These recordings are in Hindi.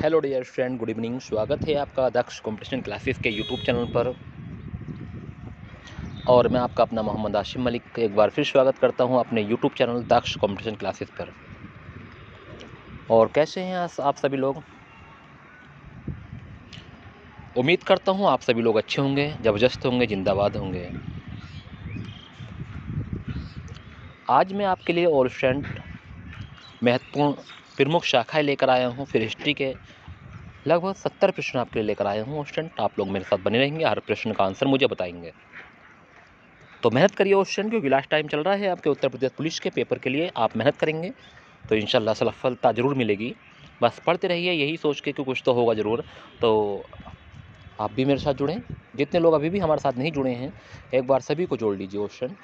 Hello dear friend, good evening. स्वागत है आपका दक्ष कंपटीशन क्लासेस के यूट्यूब चैनल पर। और मैं आपका अपना मोहम्मद आशिम मलिक एक बार फिर स्वागत करता हूं अपने यूट्यूब चैनल दक्ष कंपटीशन क्लासेस पर। और कैसे हैं आप सभी लोग? उम्मीद करता हूं आप सभी लोग अच्छे होंगे, ज़बरदस्त होंगे, जिंदाबाद होंगे। आज मैं आपके लिए और फ्रेंड महत्वपूर्ण प्रमुख शाखाएँ लेकर आया हूँ। फिर हिस्ट्री के लगभग 70 प्रश्न आपके लिए लेकर आया हूँ। स्टूडेंट, आप लोग मेरे साथ बने रहेंगे, हर प्रश्न का आंसर मुझे बताएंगे। तो मेहनत करिए क्वेश्चन, क्योंकि लास्ट टाइम चल रहा है आपके उत्तर प्रदेश पुलिस के पेपर के लिए। आप मेहनत करेंगे तो इंशाल्लाह सफलता ज़रूर मिलेगी। बस पढ़ते रहिए यही सोच के कि कुछ तो होगा ज़रूर। तो आप भी मेरे साथ जुड़ें। जितने लोग अभी भी हमारे साथ नहीं जुड़े हैं, एक बार सभी को जोड़ लीजिए क्वेश्चन।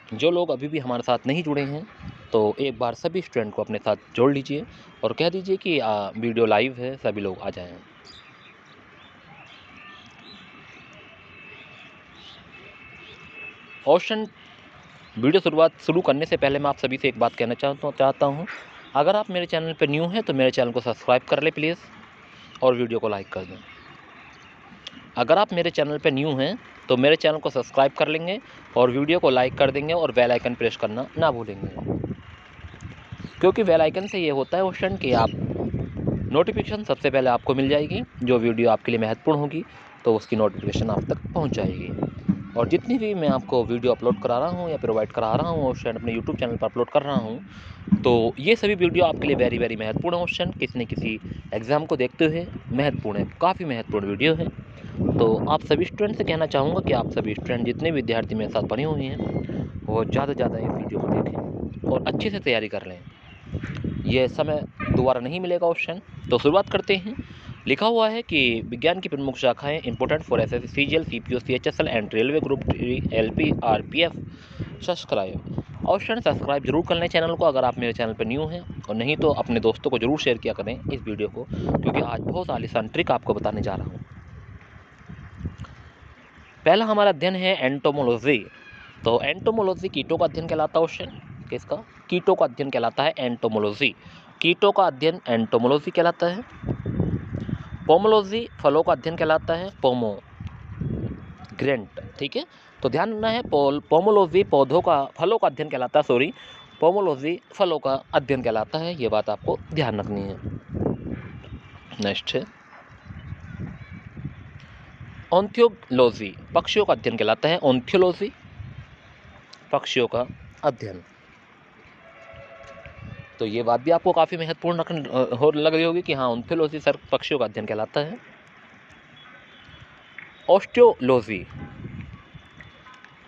जो लोग अभी भी हमारे साथ नहीं जुड़े हैं, तो एक बार सभी स्टूडेंट को अपने साथ जोड़ लीजिए और कह दीजिए कि वीडियो लाइव है, सभी लोग आ जाएँ। क्वेश्चन वीडियो शुरू करने से पहले मैं आप सभी से एक बात कहना चाहता हूँ। अगर आप मेरे चैनल पर न्यू हैं तो मेरे चैनल को सब्सक्राइब कर लें प्लीज़, और वीडियो को लाइक कर दें। अगर आप मेरे चैनल पर न्यू हैं तो मेरे चैनल को सब्सक्राइब कर लेंगे और वीडियो को लाइक कर देंगे और बेल आइकन प्रेस करना ना भूलेंगे, क्योंकि बेल आइकन से ये होता है क्वेश्चन कि आप नोटिफिकेशन सबसे पहले आपको मिल जाएगी। जो वीडियो आपके लिए महत्वपूर्ण होगी तो उसकी नोटिफिकेशन आप तक पहुँच जाएगी। और जितनी भी मैं आपको वीडियो अपलोड करा रहा हूँ या प्रोवाइड करा रहा हूँ क्वेश्चन अपने यूट्यूब चैनल पर अपलोड कर रहा हूँ, तो ये सभी वीडियो आपके लिए वेरी वेरी महत्वपूर्ण क्वेश्चन किसी न किसी एग्ज़ाम को देखते हुए महत्वपूर्ण है, काफ़ी महत्वपूर्ण वीडियो है। तो आप सभी स्टूडेंट से कहना चाहूँगा कि आप सभी स्टूडेंट जितने भी विद्यार्थी मेरे साथ बने हुए हैं वो ज़्यादा से ज़्यादा इस वीडियो को देखें और अच्छे से तैयारी कर लें। ये समय दोबारा नहीं मिलेगा क्वेश्चन। तो शुरुआत करते हैं। लिखा हुआ है कि विज्ञान की प्रमुख शाखाएं important for SSC, CGL, CPO, CHSL and railway group 3, LP, RPF. Subscribe option subscribe जरूर कर लें चैनल को अगर आप मेरे चैनल पर न्यू हैं, और नहीं तो अपने दोस्तों को जरूर शेयर किया करें इस वीडियो को, क्योंकि आज बहुत आलीशान ट्रिक आपको बताने जा रहा हूँ। पहला हमारा अध्ययन है एंटोमोलॉजी। तो एंटोमोलॉजी कीटों का अध्ययन कहलाता है। क्वेश्चन किसका? कीटों का अध्ययन कहलाता है एंटोमोलॉजी। कीटों का अध्ययन एंटोमोलॉजी कहलाता है। पोमोलॉजी फलों का अध्ययन कहलाता है, पोमोग्रेंट। ठीक है, तो ध्यान रखना है, पोमोलॉजी फलों का अध्ययन कहलाता है। पोमोलॉजी फलों का अध्ययन कहलाता है, ये बात आपको ध्यान रखनी है। नेक्स्ट है ऑन्थियोलॉजी, पक्षियों का अध्ययन कहलाता है। ऑन्थियोलॉजी पक्षियों का अध्ययन। तो ये बात भी आपको काफ़ी महत्वपूर्ण लग रही होगी कि हाँ, ऑन्थियोलॉजी सर पक्षियों का अध्ययन कहलाता है। ऑस्टियोलॉजी,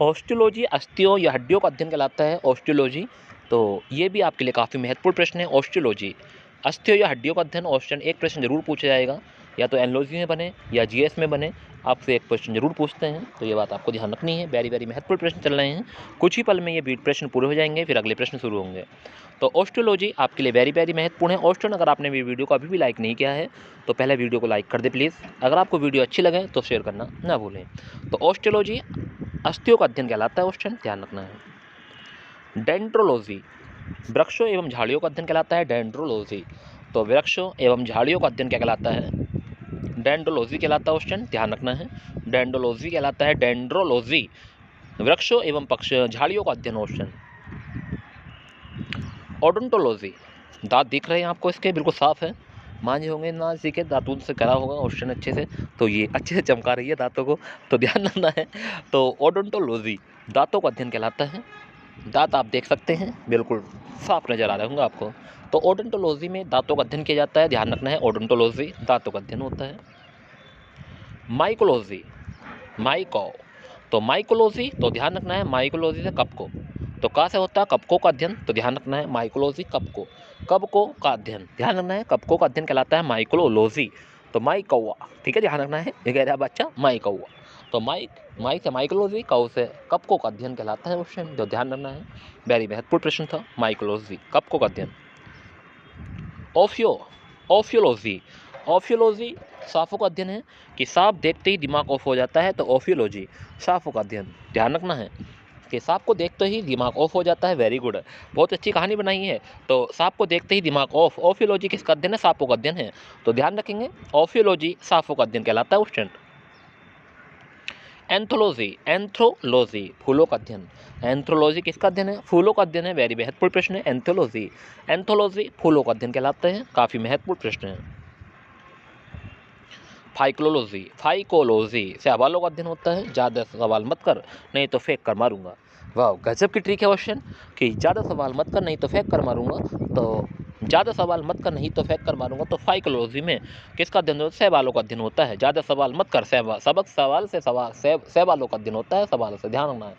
ऑस्टियोलॉजी अस्थियों या हड्डियों का अध्ययन कहलाता है। ऑस्टियोलॉजी, तो ये भी आपके लिए काफ़ी महत्वपूर्ण प्रश्न है। ऑस्टियोलॉजी अस्थियों या हड्डियों का अध्ययन। ऑप्शन एक प्रश्न जरूर पूछा जाएगा, या तो एनोलॉजी में बने या जीएस में बने, आपसे एक प्रश्न जरूर पूछते हैं। तो ये बात आपको ध्यान रखनी है। वेरी वेरी महत्वपूर्ण प्रश्न चल रहे हैं। कुछ ही पल में ये प्रश्न पूरे हो जाएंगे, फिर अगले प्रश्न शुरू होंगे। तो ऑस्टियोलॉजी आपके लिए वेरी वेरी महत्वपूर्ण है। ऑस्टियन, अगर आपने वीडियो को अभी भी लाइक नहीं किया है तो पहले वीडियो को लाइक कर दे प्लीज़। अगर आपको वीडियो अच्छी लगे तो शेयर करना ना भूलें। तो ऑस्टियोलॉजी अस्थियों का अध्ययन कहलाता है। क्वेश्चन ध्यान रखना है। डेंड्रोलॉजी वृक्षों एवं झाड़ियों का अध्ययन कहलाता है। डेंड्रोलॉजी, तो वृक्षों एवं झाड़ियों का अध्ययन क्या कहलाता है? डेंड्रोलॉजी कहलाता है। क्वेश्चन ध्यान रखना है, डेंड्रोलॉजी कहलाता है। डेंड्रोलॉजी वृक्षों एवं झाड़ियों का अध्ययन। क्वेश्चन ओडोंटोलॉजी, दांत दिख रहे हैं आपको इसके, बिल्कुल साफ है, मांझे होंगे ना सीखे, दातून से करा होगा क्वेश्चन अच्छे से, तो ये अच्छे से चमका रही है दांतों को, तो ध्यान रखना है। तो ओडोंटोलॉजी दांतों का अध्ययन कहलाता है। दांत आप देख सकते हैं बिल्कुल साफ नजर आ रहे होंगे आपको। तो ओडोंटोलॉजी में दांतों का अध्ययन किया जाता है, ध्यान रखना है। ओडोंटोलॉजी दांतों का अध्ययन होता है। माइकोलॉजी माइको, तो माइकोलॉजी, तो ध्यान रखना है माइकोलॉजी से कपको, तो कहाँ से होता है? कपकों का अध्ययन, तो ध्यान रखना है माइकोलॉजी कपकों का अध्ययन, ध्यान रखना है। कपकों का अध्ययन कहलाता है माइकोलॉजी। तो माई कौवा, ठीक है, ध्यान रखना है, ये कह रहा बच्चा माई कौवा। तो माई से माइकोलॉजी, कौ से कपकों का अध्ययन कहलाता है क्वेश्चन, तो ध्यान रखना है। वेरी महत्वपूर्ण प्रश्न था, माइकोलॉजी कपकों का अध्ययन। ओफियोलॉजी, ओफियोलॉजी सांपों का अध्ययन है, कि सांप देखते ही दिमाग ऑफ हो जाता है, तो ओफियोलॉजी सांपों का अध्ययन, ध्यान रखना है। कि सांप को देखते ही दिमाग ऑफ हो जाता है। वेरी गुड, बहुत अच्छी कहानी बनाई है। तो सांप को देखते ही दिमाग ऑफ, ऑफियोलॉजी किसका अध्ययन है? सांपों का अध्ययन है। तो ध्यान रखेंगे, ऑफियोलॉजी सांपों का अध्ययन कहलाता है क्वेश्चन। एंथोलॉजी, एंथ्रोलॉजी फूलों का अध्ययन। एंथ्रोलॉजी किसका अध्ययन है? फूलों का अध्ययन है। वेरी महत्वपूर्ण प्रश्न है एंथोलॉजी। एंथोलॉजी फूलों का अध्ययन कहलाते हैं। काफी महत्वपूर्ण प्रश्न है। फाइकोलॉजी, फाइकोलॉजी से सवालों का अध्ययन होता है। ज़्यादा सवाल मत कर नहीं तो फेंक कर मारूंगा। वाह, गजब की ट्रिक है क्वेश्चन कि ज़्यादा सवाल मत कर नहीं तो फेंक कर मारूंगा। तो ज़्यादा सवाल मत कर नहीं तो फेंक कर मारूंगा। तो फाइकोलॉजी में किसका अध्ययन होता है? सवालों का अध्ययन होता है। ज़्यादा सवाल मत कर, सबक सवाल से सवालों का अध्ययन होता है। सवालों से ध्यान रखना है।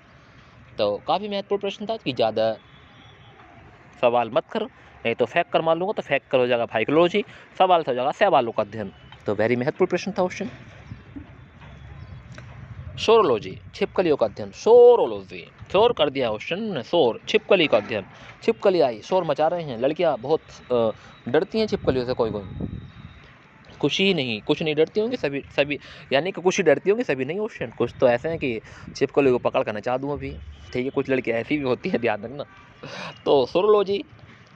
तो काफ़ी महत्वपूर्ण प्रश्न था कि ज़्यादा सवाल मत कर नहीं तो फेंक कर मार लूंगा। तो फेंक कर हो जाएगा फाइकोलॉजी, सवाल से हो जाएगा सवालों का अध्ययन। तो वेरी महत्वपूर्ण प्रश्न था क्वेश्चन। शोरोलॉजी, छिपकलियों का अध्ययन। शोरोलॉजी, शोर कर दिया क्वेश्चन ने, शोर, छिपकली का अध्ययन। छिपकली आई, शोर मचा रहे हैं। लड़कियां बहुत डरती हैं छिपकलियों से। कोई कुछ ही नहीं, कुछ नहीं डरती होंगी, सभी यानी कि कुछ ही डरती होंगी, सभी नहीं क्वेश्चन। कुछ तो ऐसे हैं कि छिपकली को पकड़ कर नचा दूँ अभी। ठीक है, कुछ लड़कियां ऐसी भी होती हैं, ध्यान रखना। तो शोरोलॉजी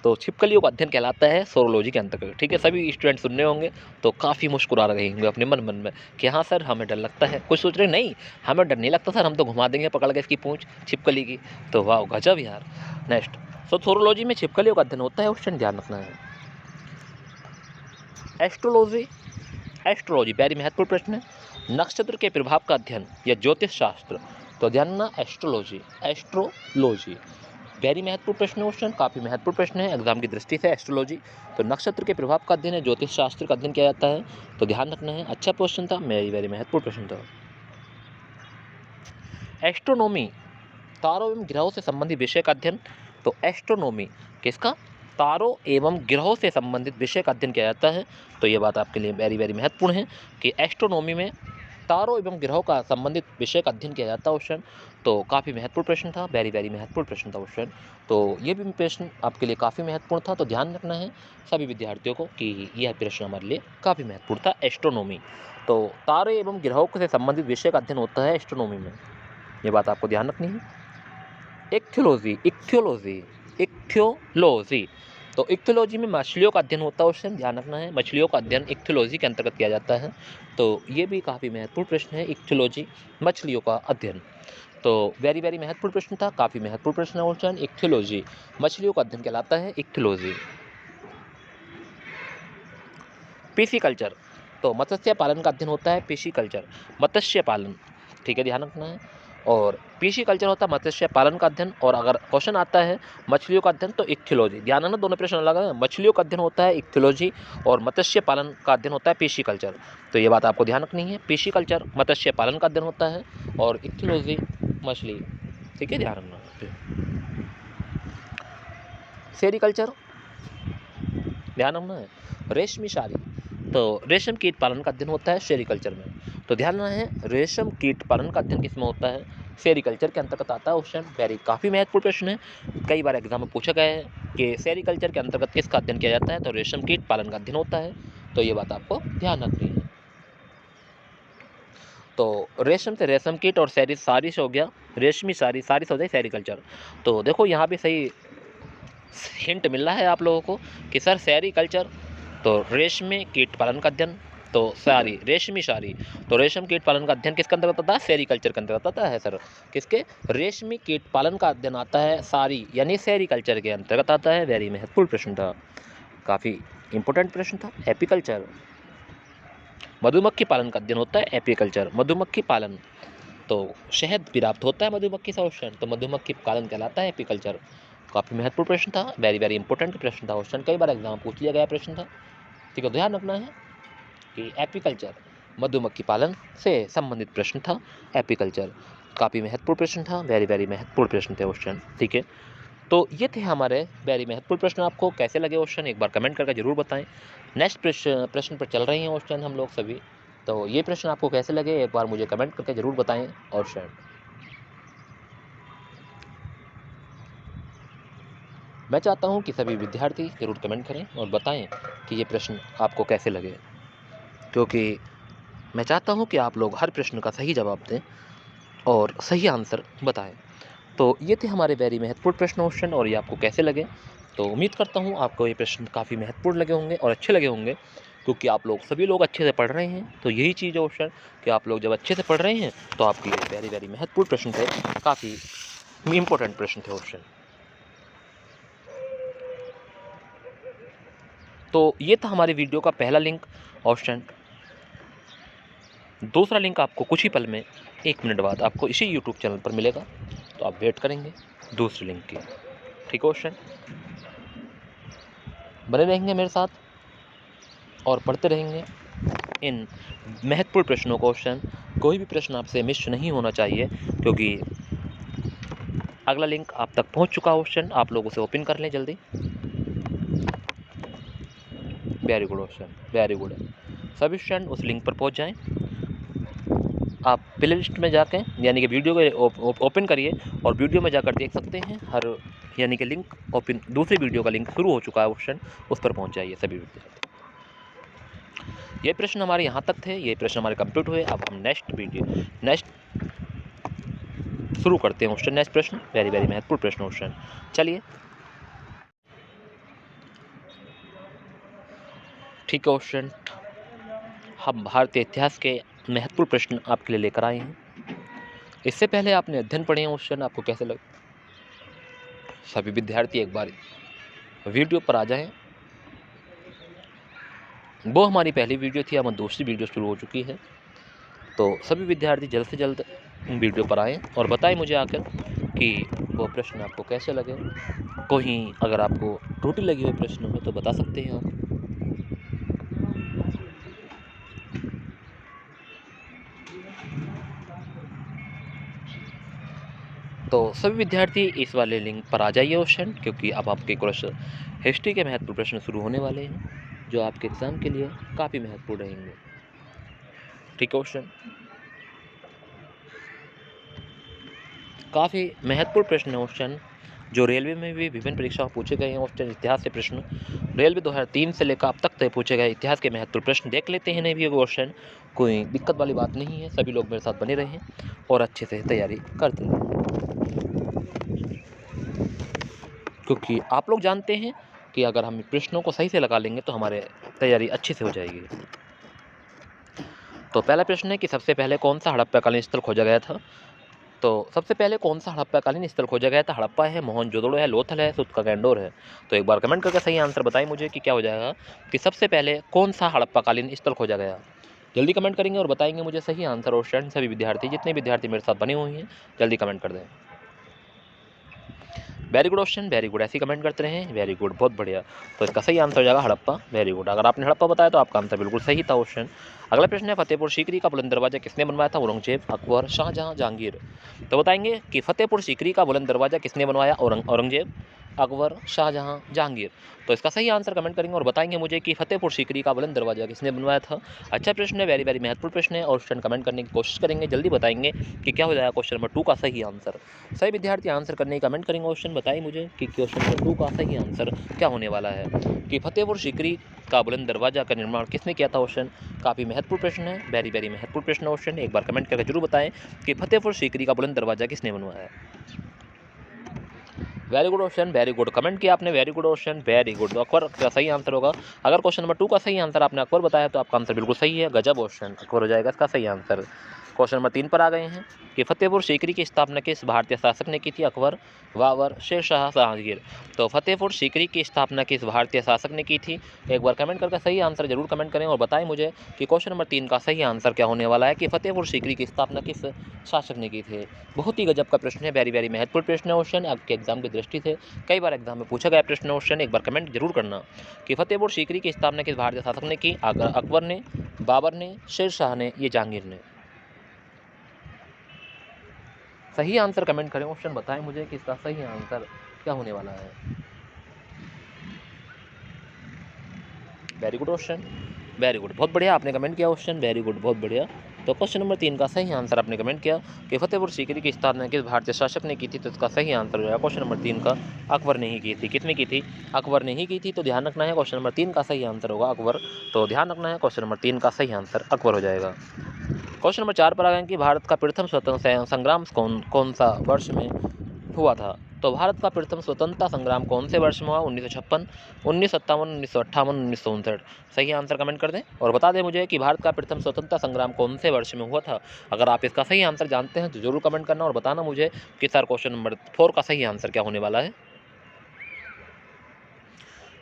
तो छिपकलियों का अध्ययन कहलाता है सोरोलॉजी के अंतर्गत। ठीक है, सभी स्टूडेंट सुनने होंगे तो काफ़ी मुस्कुरा रहे होंगे अपने मन में कि हाँ सर हमें डर लगता है। कुछ सोच रहे नहीं, हमें डर नहीं लगता सर, हम तो घुमा देंगे पकड़ के इसकी पूंछ छिपकली की। तो वाह गजब यार। नेक्स्ट, सो सोरोलॉजी में छिपकलियों का अध्ययन होता है क्वेश्चन, ध्यान रखना है। एस्ट्रोलॉजी, एस्ट्रोलॉजी वेरी महत्वपूर्ण प्रश्न है। नक्षत्र के प्रभाव का अध्ययन या ज्योतिष शास्त्र। तो ध्यान रखना, एस्ट्रोलॉजी, एस्ट्रोलॉजी वेरी महत्वपूर्ण प्रश्न है क्वेश्चन, काफ़ी महत्वपूर्ण प्रश्न है एग्जाम की दृष्टि से। एस्ट्रोलॉजी तो नक्षत्र के प्रभाव का अध्ययन है, ज्योतिष शास्त्र का अध्ययन किया जाता है। तो ध्यान रखना है, अच्छा क्वेश्चन था, वेरी महत्वपूर्ण प्रश्न था। एस्ट्रोनॉमी, तारों एवं ग्रहों से संबंधित विषय का अध्ययन। तो एस्ट्रोनॉमी किसका? तारों एवं ग्रहों से संबंधित विषय का अध्ययन किया जाता है। तो ये बात आपके लिए वेरी महत्वपूर्ण है कि एस्ट्रोनॉमी में तारों एवं ग्रहों का संबंधित विषय का अध्ययन किया जाता है क्वेश्चन। तो काफ़ी महत्वपूर्ण प्रश्न था, वेरी महत्वपूर्ण प्रश्न था क्वेश्चन। तो ये भी प्रश्न आपके लिए काफ़ी महत्वपूर्ण था। तो ध्यान रखना है सभी विद्यार्थियों को कि यह प्रश्न हमारे लिए काफ़ी महत्वपूर्ण था, एस्ट्रोनॉमी। तो तारे एवं ग्रहों से संबंधित विषय का अध्ययन होता है एस्ट्रोनॉमी में, ये बात आपको ध्यान रखनी है। इक्थियोलॉजी, इक्थियोलॉजी, इक्थियोलॉजी तो इक्थियोलॉजी में मछलियों का अध्ययन होता है क्वेश्चन, ध्यान रखना है। मछलियों का अध्ययन इक्थियोलॉजी के अंतर्गत किया जाता है। तो ये भी काफ़ी महत्वपूर्ण प्रश्न है, इक्थियोलॉजी मछलियों का अध्ययन। तो वेरी महत्वपूर्ण प्रश्न था, काफ़ी महत्वपूर्ण प्रश्न है क्वेश्चन। इक्थियोलॉजी मछलियों का अध्ययन कहलाता है, इक्थियोलॉजी। पिसीकल्चर तो मत्स्य पालन का अध्ययन होता है, पिसीकल्चर मत्स्य पालन। ठीक है, ध्यान रखना है। और पिसीकल्चर होता है मत्स्य पालन का अध्ययन। और अगर क्वेश्चन आता है मछलियों का अध्ययन तो इक्थियोलॉजी। ध्यान रखना, दोनों प्रश्न अलग है। मछलियों का अध्ययन होता है इक्थियोलॉजी और मत्स्य पालन का अध्ययन होता है पिसीकल्चर। तो ये बात आपको ध्यान रखनी है, पिसीकल्चर मत्स्य पालन का अध्ययन होता है और इक्थियोलॉजी मछली। ठीक है, ध्यान रखना। सेरिकल्चर, ध्यान रखना है। रेशमी साड़ी तो रेशम कीट पालन का अध्ययन होता है सेरिकल्चर में। तो ध्यान रखना है, रेशम कीट पालन का अध्ययन किसमें होता है? सेरिकल्चर के अंतर्गत आता है क्वेश्चन। वेरी काफ़ी महत्वपूर्ण प्रश्न है, कई बार एग्जाम में पूछा गया है कि सेरिकल्चर के अंतर्गत किसका अध्ययन किया जाता है? तो रेशम कीट पालन का अध्ययन होता है। तो ये बात आपको ध्यान रखनी है। तो रेशम से रेशम कीट और सारी से हो गया रेशमी सारी से हो जाए सेरिकल्चर। तो देखो यहाँ भी सही हिंट मिल रहा है आप लोगों को कि सर सेरिकल्चर तो रेशमी कीट पालन का अध्ययन। तो सारी रेशमी सारी तो रेशम कीट पालन का अध्ययन किसके अंतर्गत आता है? सेरिकल्चर के अंतर्गत आता है सर। किसके? रेशमी कीट पालन का अध्ययन आता है सारी यानी सेरिकल्चर के अंतर्गत आता है। वेरी महत्वपूर्ण प्रश्न था, काफ़ी इंपॉर्टेंट प्रश्न था। एपीकल्चर मधुमक्खी पालन का अध्ययन होता है, एपीकल्चर मधुमक्खी पालन। तो शहद प्राप्त होता है मधुमक्खी से क्वेश्चन, तो मधुमक्खी पालन कहलाता है एपीकल्चर। काफ़ी महत्वपूर्ण प्रश्न था, वेरी इंपॉर्टेंट प्रश्न था क्वेश्चन, कई बार एग्जाम पूछ लिया गया प्रश्न था। ठीक है, ध्यान रखना है कि एपीकल्चर मधुमक्खी पालन से संबंधित प्रश्न था। एपीकल्चर काफ़ी महत्वपूर्ण प्रश्न था, वेरी महत्वपूर्ण प्रश्न थे क्वेश्चन। ठीक है, तो ये थे हमारे वेरी महत्वपूर्ण प्रश्न। आपको कैसे लगे क्वेश्चन एक बार कमेंट करके जरूर बताएं। नेक्स्ट प्रश्न पर चल रहे हैं क्वेश्चन हम लोग सभी। तो ये प्रश्न आपको कैसे लगे एक बार मुझे कमेंट करके जरूर बताएं। और शेयर मैं चाहता हूं कि सभी विद्यार्थी जरूर कमेंट करें और बताएं कि ये प्रश्न आपको कैसे लगे, क्योंकि मैं चाहता हूं कि आप लोग हर प्रश्न का सही जवाब दें और सही आंसर बताएं। तो ये थे हमारे वेरी महत्वपूर्ण प्रश्न क्वेश्चन, और ये आपको कैसे लगे। तो उम्मीद करता हूँ आपको ये प्रश्न काफ़ी महत्वपूर्ण लगे होंगे और अच्छे लगे होंगे, क्योंकि आप लोग सभी लोग अच्छे से पढ़ रहे हैं। तो यही चीज़ है क्वेश्चन कि आप लोग जब अच्छे से पढ़ रहे हैं तो आपके लिए वेरी वेरी महत्वपूर्ण प्रश्न थे, काफ़ी इंपॉर्टेंट प्रश्न थे क्वेश्चन। तो ये था हमारे वीडियो का पहला लिंक क्वेश्चन। दूसरा लिंक आपको कुछ ही पल में 1 मिनट बाद आपको इसी यूट्यूब चैनल पर मिलेगा, तो आप वेट करेंगे दूसरे लिंक की। ठीक है क्वेश्चन, बने रहेंगे मेरे साथ और पढ़ते रहेंगे इन महत्वपूर्ण प्रश्नों को क्वेश्चन। कोई भी प्रश्न आपसे मिस नहीं होना चाहिए, क्योंकि अगला लिंक आप तक पहुंच चुका है क्वेश्चन, आप लोग उसे ओपन कर लें जल्दी। Very good question, very good. सभी स्टूडेंट उस लिंक पर पहुंच जाएं। आप प्ले लिस्ट में जाके यानी कि वीडियो को ओपन करिए और वीडियो में जाकर देख सकते हैं हर यानी कि लिंक ओपन, दूसरी वीडियो का लिंक शुरू हो चुका है क्वेश्चन, उस पर पहुंच जाइए सभी विद्यार्थी। ये प्रश्न हमारे यहाँ तक थे, ये प्रश्न हमारे कंप्लीट हुए। अब हम नेक्स्ट शुरू करते हैं क्वेश्चन। नेक्स्ट प्रश्न वेरी वेरी महत्वपूर्ण प्रश्न क्वेश्चन। चलिए ठीक है क्वेश्चन, हम भारतीय इतिहास के महत्वपूर्ण प्रश्न आपके लिए लेकर आए हैं। इससे पहले आपने अध्ययन पढ़े हैं क्वेश्चन, आपको कैसे लगे? सभी विद्यार्थी एक बार वीडियो पर आ जाएं। वो हमारी पहली वीडियो थी, अब दूसरी वीडियो शुरू हो चुकी है। तो सभी विद्यार्थी जल्द से जल्द वीडियो पर आएँ और बताएं मुझे आकर कि वो प्रश्न आपको कैसे लगे। कोई अगर आपको त्रुटि लगी हुई प्रश्न में तो बता सकते हैं आप। तो सभी विद्यार्थी इस वाले लिंक पर आ जाइए क्वेश्चन, क्योंकि अब आपके क्वेश्चन हिस्ट्री के महत्वपूर्ण प्रश्न शुरू होने वाले हैं, जो आपके एग्ज़ाम के लिए काफ़ी महत्वपूर्ण रहेंगे। ठीक है क्वेश्चन, काफ़ी महत्वपूर्ण प्रश्न है क्वेश्चन, जो रेलवे में भी विभिन्न परीक्षाओं में पूछे गए हैं क्वेश्चन। इतिहास से प्रश्न रेलवे 2003 से लेकर अब तक पूछे गए इतिहास के महत्वपूर्ण प्रश्न देख लेते हैं। नहीं भी क्वेश्चन कोई दिक्कत वाली बात नहीं है, सभी लोग मेरे साथ बने रहें और अच्छे से तैयारी करते रहें, क्योंकि आप लोग जानते हैं कि अगर हम प्रश्नों को सही से लगा लेंगे तो हमारे तैयारी अच्छे से हो जाएगी। तो पहला प्रश्न है कि सबसे पहले कौन सा हड़प्पाकालीन स्थल खोजा गया था? तो सबसे पहले कौन सा हड़प्पाकालीन स्थल खोजा गया था? हड़प्पा है, मोहनजोदड़ो है, लोथल है, सूत का गैंडोर है। तो एक बार कमेंट करके सही आंसर बताएं मुझे कि क्या हो जाएगा, कि सबसे पहले कौन सा हड़प्पाकालीन स्थल खोजा गया। जल्दी कमेंट करेंगे और बताएंगे मुझे सही आंसर। और स्टूडेंट सभी विद्यार्थी, जितने विद्यार्थी मेरे साथ बने हुए हैं, जल्दी कमेंट कर दें। Very good question, very good, ऐसे कमेंट करते रहें। वेरी गुड, बहुत बढ़िया। तो इसका सही आंसर हो जाएगा हड़प्पा। वेरी गुड, अगर आपने हड़प्पा बताया तो आपका आंसर बिल्कुल सही था क्वेश्चन। अगला प्रश्न है फतेहपुर सीकरी का बुलंद दरवाजा किसने बनवाया था? औरंगजेब, अकबर, शाहजहां, जहांगीर। तो बताएंगे कि फतेहपुर सीकरी का बुलंद दरवाजा किसने बनवाया? औरंगजेब, अकबर, शाहजहां, जहांगीर। तो इसका सही आंसर कमेंट करेंगे और बताएंगे मुझे कि फतेहपुर सीकरी का बुलंद दरवाजा किसने बनवाया था। अच्छा प्रश्न है, वेरी वेरी महत्वपूर्ण प्रश्न है, और क्वेश्चन कमेंट करने की कोशिश करेंगे, जल्दी बताएंगे कि क्या हो जाएगा क्वेश्चन नंबर 2 का सही आंसर। सही विद्यार्थी आंसर करने की कमेंट करेंगे। क्वेश्चन बताइए मुझे कि क्वेश्चन नंबर 2 का सही आंसर क्या होने वाला है, कि फतेहपुर सीकरी का बुलंद दरवाजा का निर्माण किसने किया था। क्वेश्चन काफ़ी महत्वपूर्ण प्रश्न है, वेरी वेरी महत्वपूर्ण प्रश्न क्वेश्चन। एक बार कमेंट करके जरूर बताएं कि फतेहपुर सीकरी का बुलंद दरवाजा किसने बनवाया है। Very good question, very good, comment किया आपने, very good question, very good. तो अकबर का सही आंसर होगा। अगर क्वेश्चन नंबर 2 का सही आंसर आपने अकबर बताया तो आपका आंसर बिल्कुल सही है, गजब क्वेश्चन, अकबर हो जाएगा इसका सही आंसर। क्वेश्चन नंबर 3 पर आ गए हैं कि फतेहपुर सीकरी की स्थापना किस भारतीय शासक ने की थी? अकबर, बाबर, शेरशाह, जहांगीर। तो फतेहपुर सीकरी की स्थापना किस भारतीय शासक ने की थी? एक बार कमेंट करके सही आंसर जरूर कमेंट करें और बताएं मुझे कि क्वेश्चन नंबर 3 का सही आंसर क्या होने वाला है, कि फतेहपुर सीकरी की स्थापना किस शासक ने की थी। बहुत ही गजब का प्रश्न है, वेरी वेरी महत्वपूर्ण प्रश्न है क्वेश्चन, आपके एग्जाम की दृष्टि से कई बार एग्जाम में पूछा गया प्रश्न क्वेश्चन। एक बार कमेंट जरूर करना कि फतेहपुर सीकरी की स्थापना किस भारतीय शासक ने की? अकबर ने, बाबर ने, शेरशाह ने, ये जहांगीर ने। सही आंसर कमेंट करें, ऑप्शन बताएं मुझे कि इसका सही आंसर क्या होने वाला है। Very good question, very good, बहुत बढ़िया आपने कमेंट किया क्वेश्चन, वेरी गुड, बहुत बढ़िया। तो क्वेश्चन नंबर 3 का सही आंसर आपने कमेंट किया कि फतेहपुर सीकरी की स्थापना किस भारतीय शासक ने की थी। तो इसका सही आंसर हो जाएगा क्वेश्चन नंबर 3 का अकबर ने ही की थी। किसने की थी? अकबर ने ही की थी। तो ध्यान रखना है, क्वेश्चन नंबर 3 का सही आंसर होगा अकबर। तो ध्यान रखना है, क्वेश्चन नंबर 3 का सही आंसर अकबर हो जाएगा। क्वेश्चन नंबर 4 पर आ गए कि भारत का प्रथम स्वतंत्रता संग्राम कौन सा वर्ष में हुआ था। तो भारत का प्रथम स्वतंत्रता संग्राम कौन से वर्ष में हुआ? 1956, 1957, 1958, 1959। सही आंसर कमेंट कर दें और बता दें मुझे कि भारत का प्रथम स्वतंत्रता संग्राम कौन से वर्ष में हुआ था। अगर आप इसका सही आंसर जानते हैं तो जरूर कमेंट करना और बताना मुझे कि सर क्वेश्चन नंबर 4 का सही आंसर क्या होने वाला है।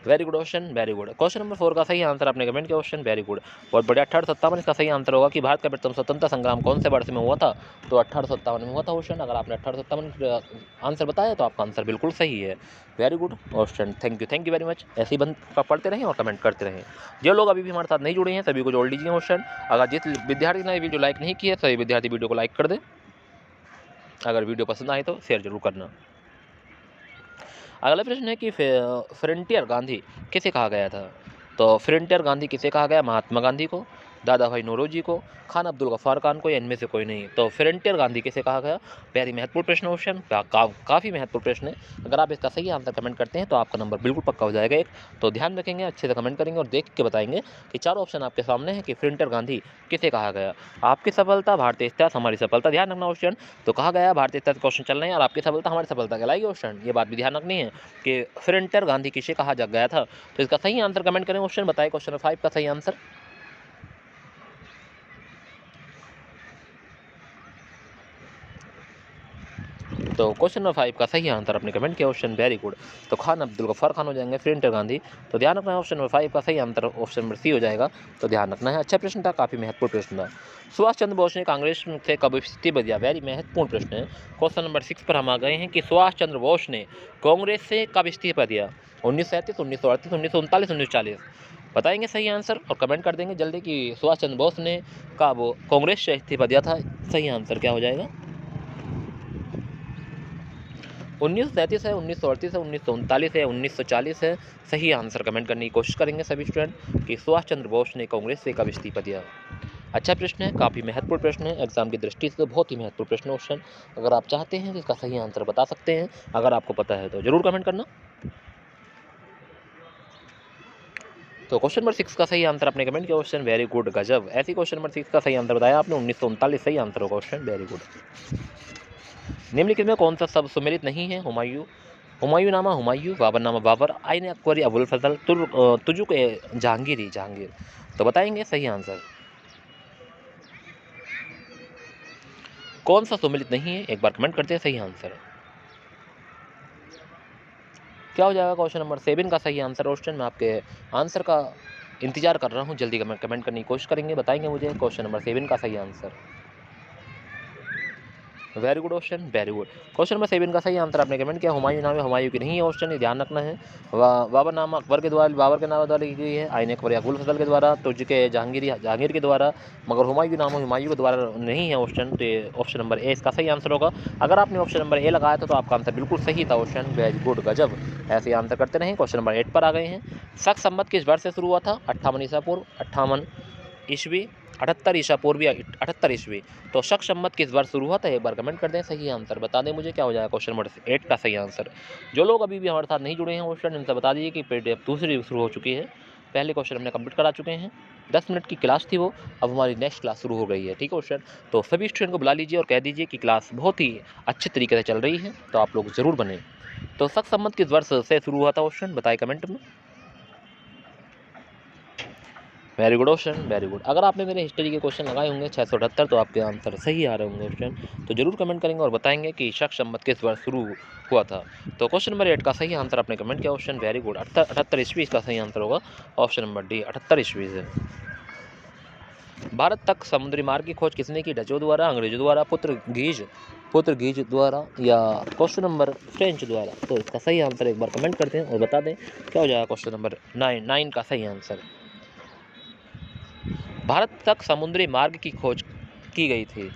Very good question, very good. Question number 4 का सही आंसर आपने कमेंट किया क्वेश्चन, वेरी गुड, बहुत बढ़िया। 1857 इसका सही आंसर होगा कि भारत का प्रथम स्वतंत्रता संग्राम कौन से वर्ष में हुआ था? तो 1857 में हुआ था क्वेश्चन। अगर आपने 1857 आंसर बताया तो आपका आंसर बिल्कुल सही है। Very good question, thank you very much. ऐसे ही बंद पढ़ते रहें और कमेंट करते रहें। जो लोग अभी भी हमारे साथ नहीं जुड़े हैं सभी को जोड़ लीजिए क्वेश्चन। अगर जिस विद्यार्थी ने वीडियो लाइक नहीं किया सभी विद्यार्थी वीडियो को लाइक कर दें। अगर वीडियो पसंद आए तो शेयर जरूर करना। अगला प्रश्न है कि फ्रंटियर गांधी किसे कहा गया था? तो फ्रंटियर गांधी किसे कहा गया? महात्मा गांधी को, दादा भाई नौरोजी को, खान अब्दुल गफ्फार खान को, या इनमें से कोई नहीं। तो फ्रंटियर गांधी किसे कहा गया? वेरी महत्वपूर्ण प्रश्न क्वेश्चन, काफ़ी महत्वपूर्ण प्रश्न है। अगर आप इसका सही आंसर कमेंट करते हैं तो आपका नंबर बिल्कुल पक्का हो जाएगा एक। तो ध्यान रखेंगे, अच्छे से कमेंट करेंगे और देख के बताएंगे कि चारों ऑप्शन आपके सामने है कि फ्रंटियर गांधी किसे कहा गया। आपकी सफलता भारतीय इतिहास हमारी सफलता, ध्यान रखना क्वेश्चन। तो कहा गया भारतीय इतिहास क्वेश्चन चल रहे हैं और आपकी सफलता हमारी सफलता कहलाएगी क्वेश्चन। ये बात भी ध्यान रखनी है कि फ्रंटियर गांधी किसे कहा जा गया था। तो इसका सही आंसर कमेंट करें क्वेश्चन, बताइए क्वेश्चन 5 का सही आंसर। तो क्वेश्चन नंबर 5 का सही आंसर आपने कमेंट किया क्वेश्चन, वेरी गुड। तो खान अब्दुल गफ्फार खान हो जाएंगे फ्रंटियर गांधी। तो ध्यान रखना है ऑप्शन नंबर 5 का सही आंसर ऑप्शन नंबर सी हो जाएगा। तो ध्यान रखना है, अच्छा प्रश्न था, काफी महत्वपूर्ण प्रश्न था। सुभाष चंद्र बोस ने कांग्रेस से कब इस्तीफा दिया? वेरी महत्वपूर्ण प्रश्न है। क्वेश्चन नंबर 6 पर हम आ गए हैं कि सुभाष चंद्र बोस ने कांग्रेस से कब इस्तीफा दिया? 1937, 1938, 1939, 1940। बताएंगे सही आंसर और कमेंट कर देंगे जल्दी कि सुभाष चंद्र बोस ने कब कांग्रेस से इस्तीफा दिया था। सही आंसर क्या हो जाएगा? 1937 है, 1938 है, 1939 है, 1940 है। सही आंसर कमेंट करने की कोशिश करेंगे सभी स्टूडेंट कि सुभाष चंद्र बोस ने कांग्रेस से कब इस्तीफा दिया। अच्छा प्रश्न है, काफ़ी महत्वपूर्ण प्रश्न है, एग्जाम की दृष्टि से बहुत ही महत्वपूर्ण प्रश्न क्वेश्चन। अगर आप चाहते हैं तो इसका सही आंसर बता सकते हैं, अगर आपको पता है तो जरूर कमेंट करना। तो क्वेश्चन नंबर 6 का सही आंसर आपने कमेंट किया क्वेश्चन, वेरी गुड, गजब। ऐसी क्वेश्चन नंबर 6 का सही आंसर बताया आपने, 1939 सही आंसर होगा क्वेश्चन, वेरी गुड। निम्नलिखित में कौन सा शब्द सुमेलित नहीं है? हुमायूं, हुमायूंनामा हुमायूं, बाबरनामा बाबर, आईन अकबरी अबुल फजल, तुजुक जहांगीरी जहांगीर। तो बताएंगे सही आंसर कौन सा सुमेलित नहीं है, एक बार कमेंट करते हैं सही आंसर क्या हो जाएगा। क्वेश्चन नंबर 7 का सही आंसर क्वेश्चन, मैं आपके आंसर का इंतजार कर रहा हूँ, जल्दी कमेंट करने की कोशिश करेंगे, बताएंगे मुझे क्वेश्चन नंबर 7 का सही answer. Very good question, very good. Question number 7 का सही आंसर आपने कमेंट किया, हुमायूं नाम है, हुमायूं की नहीं है क्वेश्चन, ये ध्यान रखना है। बाबर नाम अकबर के द्वारा, बाबर के नाम द्वारा की गई है, आईन अकबर अबुल फजल के द्वारा, तुर्क जहांगीर के द्वारा, मगर हुमायूं नाम हुमायूं के द्वारा नहीं है क्वेश्चन। तो ये ऑप्शन नंबर ए इसका सही आंसर होगा। अगर आपने ऑप्शन नंबर ए लगाया था तो आपका आंसर बिल्कुल सही था क्वेश्चन, वेरी गुड, गजब। ऐसे आंसर करते रहें। क्वेश्चन नंबर 8 पर आ गए हैं। शक संवत किस वर्ष से शुरू हुआ था? 58 ईसा पूर्व, 58 ईस्वी, 78 ईसा पूर्व या 78 ईस्वी। तो शक संवत किस बार शुरू हुआ था, एक बार कमेंट कर दें, सही आंसर बता दें मुझे क्या हो जाएगा क्वेश्चन नंबर 8 का सही आंसर। जो लोग अभी भी हमारे साथ नहीं जुड़े हैं क्वेश्चन, इनसे बता दीजिए कि पीडीएफ दूसरी शुरू हो चुकी है। पहले क्वेश्चन हमने कंप्लीट करा चुके हैं, 10 मिनट की क्लास थी वो, अब हमारी नेक्स्ट क्लास शुरू हो गई है, ठीक है क्वेश्चन। तो सभी स्टूडेंट को बुला लीजिए और कह दीजिए कि क्लास बहुत ही अच्छे तरीके से चल रही है, तो आप लोग जरूर बने। तो शक संवत किस वर्ष से शुरू हुआ था क्वेश्चन, बताए कमेंट में। Very good question, very good. अगर आपने मेरे हिस्ट्री के क्वेश्चन लगाए होंगे 678 तो आपके आंसर सही आ रहे होंगे क्वेश्चन, तो जरूर कमेंट करेंगे और बताएंगे कि शक संवत किस वर्ष शुरू हुआ था। तो क्वेश्चन नंबर 8 का सही आंसर आपने कमेंट किया क्वेश्चन, वेरी गुड, 78 ईस्वी इसका सही आंसर होगा, ऑप्शन नंबर डी 78 ईस्वी से। भारत तक समुद्री मार्ग की खोज किसने की? डचों द्वारा, अंग्रेजों द्वारा, पुर्तगीज द्वारा, या क्वेश्चन नंबर फ्रेंच द्वारा। तो इसका सही आंसर एक बार कमेंट करते हैं और बता दें क्या हो जाएगा क्वेश्चन नंबर 9 का सही आंसर। भारत तक समुद्री मार्ग की खोज की गई थी।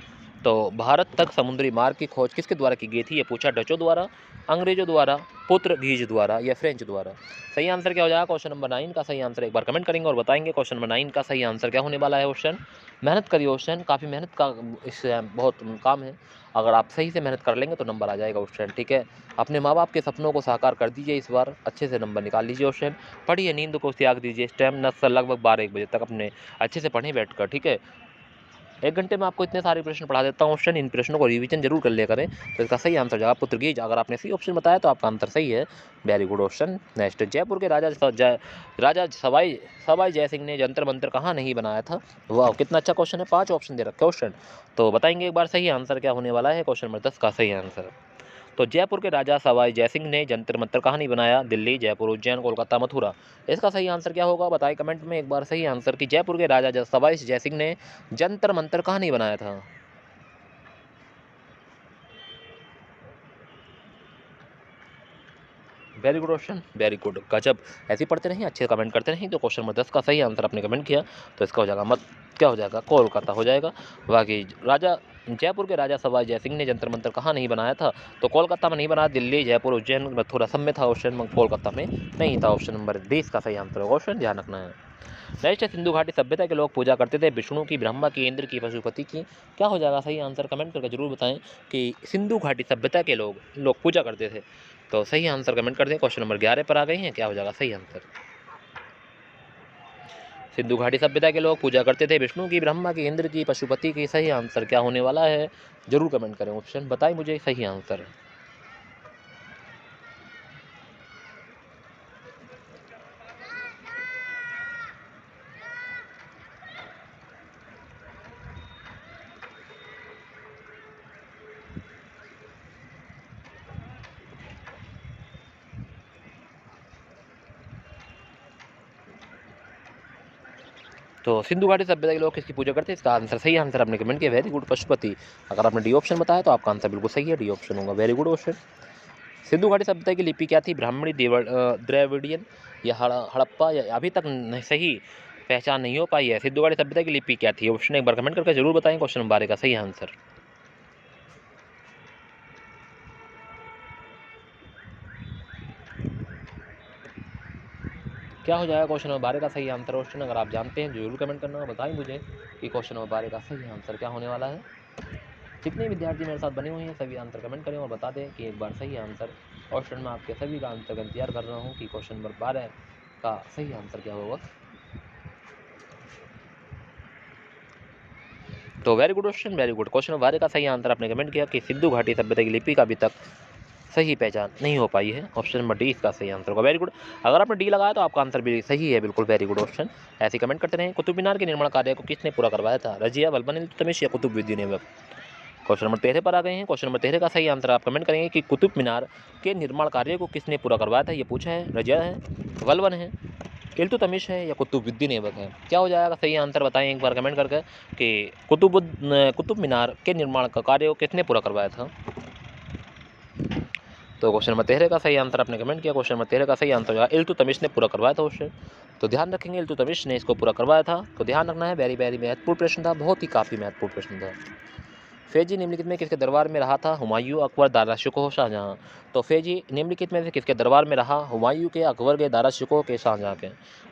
तो भारत तक समुद्री मार्ग की खोज किसके द्वारा की गई थी, ये पूछा, डचों द्वारा, अंग्रेजों द्वारा, पुर्तगीज द्वारा या फ्रेंच द्वारा। सही आंसर क्या हो जाएगा क्वेश्चन नंबर 9 का सही आंसर, एक बार कमेंट करेंगे और बताएंगे क्वेश्चन नंबर 9 का सही आंसर क्या होने वाला है क्वेश्चन। मेहनत करिए क्वेश्चन, काफ़ी मेहनत का इससे बहुत काम है, अगर आप सही से मेहनत कर लेंगे तो नंबर आ जाएगा क्वेश्चन, ठीक है। अपने माँ बाप के सपनों को साकार कर दीजिए, इस बार अच्छे से नंबर निकाल लीजिए क्वेश्चन। पढ़िए, नींद को त्याग दीजिए, इस टाइम न लगभग 12-1 बजे तक अपने अच्छे से पढ़ें बैठकर, ठीक है। 1 घंटे में आपको इतने सारे प्रश्न पढ़ा देता हूँ ऑप्शन, इन प्रश्नों को रिवीजन जरूर कर लिया करें। तो इसका सही आंसर जाएगा पुर्तगीज। अगर आपने सही ऑप्शन बताया तो आपका आंसर सही है, very good option. Next, Jaipur के राजा सवाई जय सिंह ने जंतर मंतर कहाँ नहीं बनाया था? वाह, कितना अच्छा क्वेश्चन है, 5 ऑप्शन दे रखे क्वेश्चन। तो बताएंगे एक बार सही आंसर क्या होने वाला है? क्वेश्चन नंबर 10 का सही आंसर। तो जयपुर के राजा सवाई जयसिंह ने जंतर मंतर कहाँ नहीं बनाया? दिल्ली, जयपुर, उज्जैन, कोलकाता, मथुरा। इसका सही आंसर क्या होगा? बताएं कमेंट में एक बार सही आंसर कि जयपुर के राजा सवाई जयसिंह ने जंतर मंतर कहाँ नहीं बनाया था? Very good option, very good, गजब। ऐसे ही पढ़ते रहें, अच्छे कमेंट करते रहें। तो क्वेश्चन नंबर 10 का सही आंसर आपने कमेंट किया तो इसका हो जाएगा क्या हो जाएगा? कोलकाता हो जाएगा। बाकी जयपुर के राजा सवाई जयसिंह ने जंतर मंतर कहाँ नहीं बनाया था? तो कोलकाता में नहीं बना, दिल्ली, जयपुर, उज्जैन, मथुरा सब में था ऑप्शन, कोलकाता में नहीं था। ऑप्शन नंबर 20 का सही आंसर होगा ऑप्शन, ध्यान रखना है। नेक्स्ट है, सिंधु घाटी सभ्यता के लोग पूजा करते थे विष्णु की, ब्रह्मा की, इंद्र की, पशुपति की। क्या हो जाएगा सही आंसर? कमेंट करके जरूर बताएं कि सिंधु घाटी सभ्यता के लोग पूजा करते थे। तो सही आंसर कमेंट कर दें। क्वेश्चन नंबर 11 पर आ गए हैं, क्या हो जाएगा सही आंसर? सिंधु घाटी सभ्यता के लोग पूजा करते थे विष्णु की, ब्रह्मा की, इंद्र की, पशुपति की। सही आंसर क्या होने वाला है? जरूर कमेंट करें, ऑप्शन बताएं मुझे सही आंसर। तो सिंधु घाटी सभ्यता के लोग किसकी पूजा करते हैं? इसका आंसर सही आंसर आपने कमेंट किया, वेरी गुड, पशुपति। अगर आपने डी ऑप्शन बताया तो आपका आंसर बिल्कुल सही है, डी ऑप्शन होगा, वेरी गुड ऑप्शन। सिंधु घाटी सभ्यता की लिपि क्या थी? ब्राह्मणी, द्रविडियन या हड़प्पा, या अभी तक सही पहचान नहीं हो पाई है। सिंधु घाटी सभ्यता की लिपि क्या थी? ऑप्शन एक बार कमेंट करके जरूर बताएं क्वेश्चन नंबर 12 का सही आंसर। क्या हो जाएगा क्वेश्चन नंबर 12 का सही आंसर? ऑप्शन अगर आप जानते हैं जरूर कमेंट करना, बताएं मुझे कि क्वेश्चन नंबर 12 का सही आंसर क्या होने वाला है। जितने विद्यार्थी मेरे साथ बने हुए हैं सभी आंसर कमेंट करें और बता दें कि एक बार सही आंसर। क्वेश्चन में आपके सभी का आंसर का इंतजार कर रहा हूँ कि क्वेश्चन नंबर 12 का सही आंसर क्या होगा। तो very good question, very good. Question number 12 का सही आंसर आपने कमेंट किया कि सिंधु घाटी सभ्यता की लिपि का अभी तक सही पहचान नहीं हो पाई है। ऑप्शन नंबर डी इसका सही आंसर होगा, वेरी गुड। अगर आपने डी लगाया तो आपका आंसर भी सही है, बिल्कुल वेरी गुड ऑप्शन। ऐसे कमेंट करते रहें। कुतुब मीनार के निर्माण कार्य को किसने पूरा करवाया था? रजिया, बलबन, इल्तुतमिश या कुतुबुद्दीन ऐबक। क्वेश्चन नंबर 13 पर आ गए हैं। क्वेश्चन नंबर 13 का सही आंसर आप कमेंट करेंगे कि कुतुब मीनार के निर्माण कार्य को किसने पूरा करवाया था? ये पूछा है, रजिया है, बलबन है, इल्तुतमिश है या कुतुबुद्दीन ऐबक है। क्या हो जाएगा सही आंसर? बताएं एक बार कमेंट करके कि कुतुब मीनार के निर्माण का कार्य को किसने पूरा करवाया था? तो क्वेश्चन नंबर 13 का सही आंसर आपने कमेंट किया। क्वेश्चन नंबर 13 का सही आंसर होगा इल्तुतमिश ने पूरा करवाया था क्वेश्चन। तो ध्यान रखेंगे, इल्तुतमिश ने इसको पूरा करवाया था। तो ध्यान रखना है, वेरी वेरी महत्वपूर्ण प्रश्न था, बहुत ही काफ़ी महत्वपूर्ण प्रश्न था। फैजी निम्नलिखित में किसके दरबार में रहा था? हुमायूं, अकबर, दारा शिकोह, शाहजहां। तो फैजी निम्नलिखित में से किसके दरबार में रहा? हुमायूं के, अकबर के, दारा शिकोह के, शाहजहां के।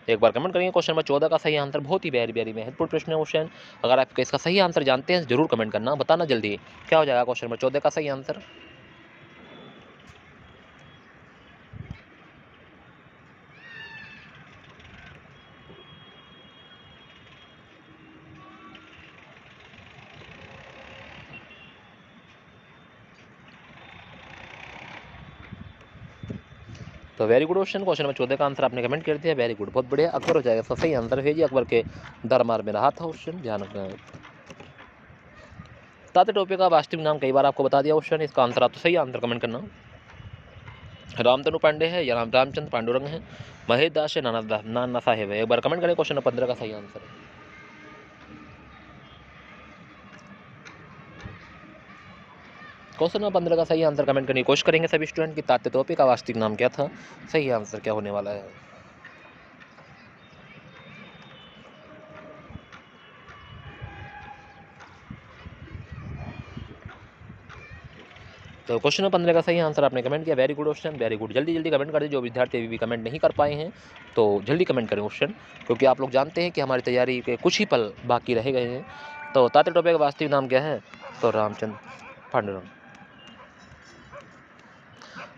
एक बार कमेंट करेंगे। क्वेश्चन नंबर 14 का सही आंसर, बहुत ही वेरी वेरी महत्वपूर्ण प्रश्न है क्वेश्चन। अगर आप इसका सही आंसर जानते हैं जरूर कमेंट करना, बताना जल्दी क्या हो जाएगा क्वेश्चन नंबर 14 का सही आंसर। तो very good question. Question number 14 का आंसर आपने कमेंट कर दिया, वेरी गुड, बहुत बढ़िया। अकबर हो जाएगा तो सही आंसर है जी, अकबर के दरबार में रहा था क्वेश्चन, ध्यान रखना है। तात्या टोपे का वास्तविक नाम कई बार आपको बता दिया क्वेश्चन, इसका आंसर आप तो सही आंसर कमेंट करना। रामतनु पांडे है या रामचंद्र पांडुरंग है, महेश दास है, नाना साहेब है। एक बार कमेंट करें क्वेश्चन नंबर 15 का सही आंसर। क्वेश्चन नंबर 15 का सही आंसर कमेंट करने की कोशिश करेंगे सभी स्टूडेंट कि तात्या टोपे का वास्तविक नाम क्या था? सही आंसर क्या होने वाला है? तो क्वेश्चन नंबर 15 का सही आंसर आपने कमेंट किया, very good question, very good. जल्दी जल्दी कमेंट कर दें, जो विद्यार्थी अभी भी कमेंट नहीं कर पाए हैं तो जल्दी कमेंट करें क्वेश्चन, क्योंकि आप लोग जानते हैं कि हमारी तैयारी के कुछ ही पल बाकी रह गए हैं। तो तात्या टोपे का वास्तविक नाम क्या है? तो रामचंद्र पांडुरंग।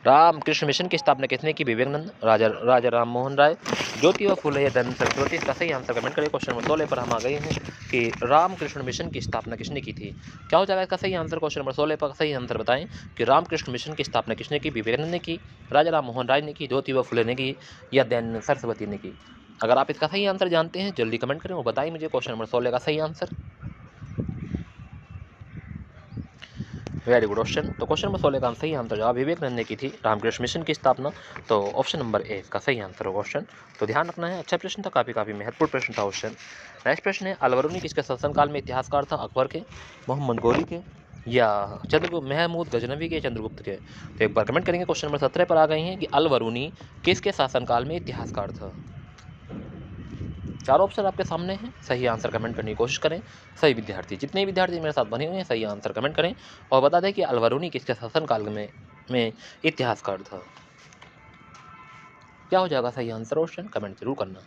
रामकृष्ण मिशन की स्थापना किसने की? विवेकानंद, राजा राम मोहन राय, ज्योतिबा फुले या दयानंद सरस्वती? इसका सही आंसर कमेंट करिए। क्वेश्चन नंबर 16 पर हम आ गए हैं कि रामकृष्ण मिशन की स्थापना किसने की थी? क्या हो जाएगा इसका सही आंसर? क्वेश्चन नंबर 16 पर सही आंसर बताएं कि रामकृष्ण मिशन की स्थापना किसने की? विवेकानंद ने की, राजा राम मोहन राय ने की, ज्योतिबा फुले ने की या दयानंद सरस्वती ने की? अगर आप इसका सही आंसर जानते हैं जल्दी कमेंट करें और बताइए मुझे क्वेश्चन नंबर 16 का सही आंसर। Very good question. तो क्वेश्चन नंबर 16 का सही आंसर जवाब विवेकानंद ने की थी रामकृष्ण मिशन की स्थापना। तो ऑप्शन नंबर ए इसका सही आंसर होगा क्वेश्चन। तो ध्यान रखना है, अच्छा प्रश्न था, काफ़ी महत्वपूर्ण प्रश्न था क्वेश्चन। नेक्स्ट प्रश्न है, अलबरूनी किसके शासनकाल में इतिहासकार था? अकबर के, मोहम्मद गोरी के या चंद्रगुप्त, महमूद गजनवी के, चंद्रगुप्त के? तो एक बार कमेंट करेंगे। क्वेश्चन नंबर 17 पर आ गए हैं कि अलबरूनी किसके शासनकाल में इतिहासकार था? चार ऑप्शन आपके सामने हैं, सही आंसर कमेंट करने की कोशिश करें। सही विद्यार्थी, जितने विद्यार्थी मेरे साथ बने हुए हैं सही आंसर कमेंट करें और बता दें कि अलबरूनी किसके शासनकाल में इतिहासकार था। क्या हो जाएगा सही आंसर? क्वेश्चन कमेंट जरूर करना।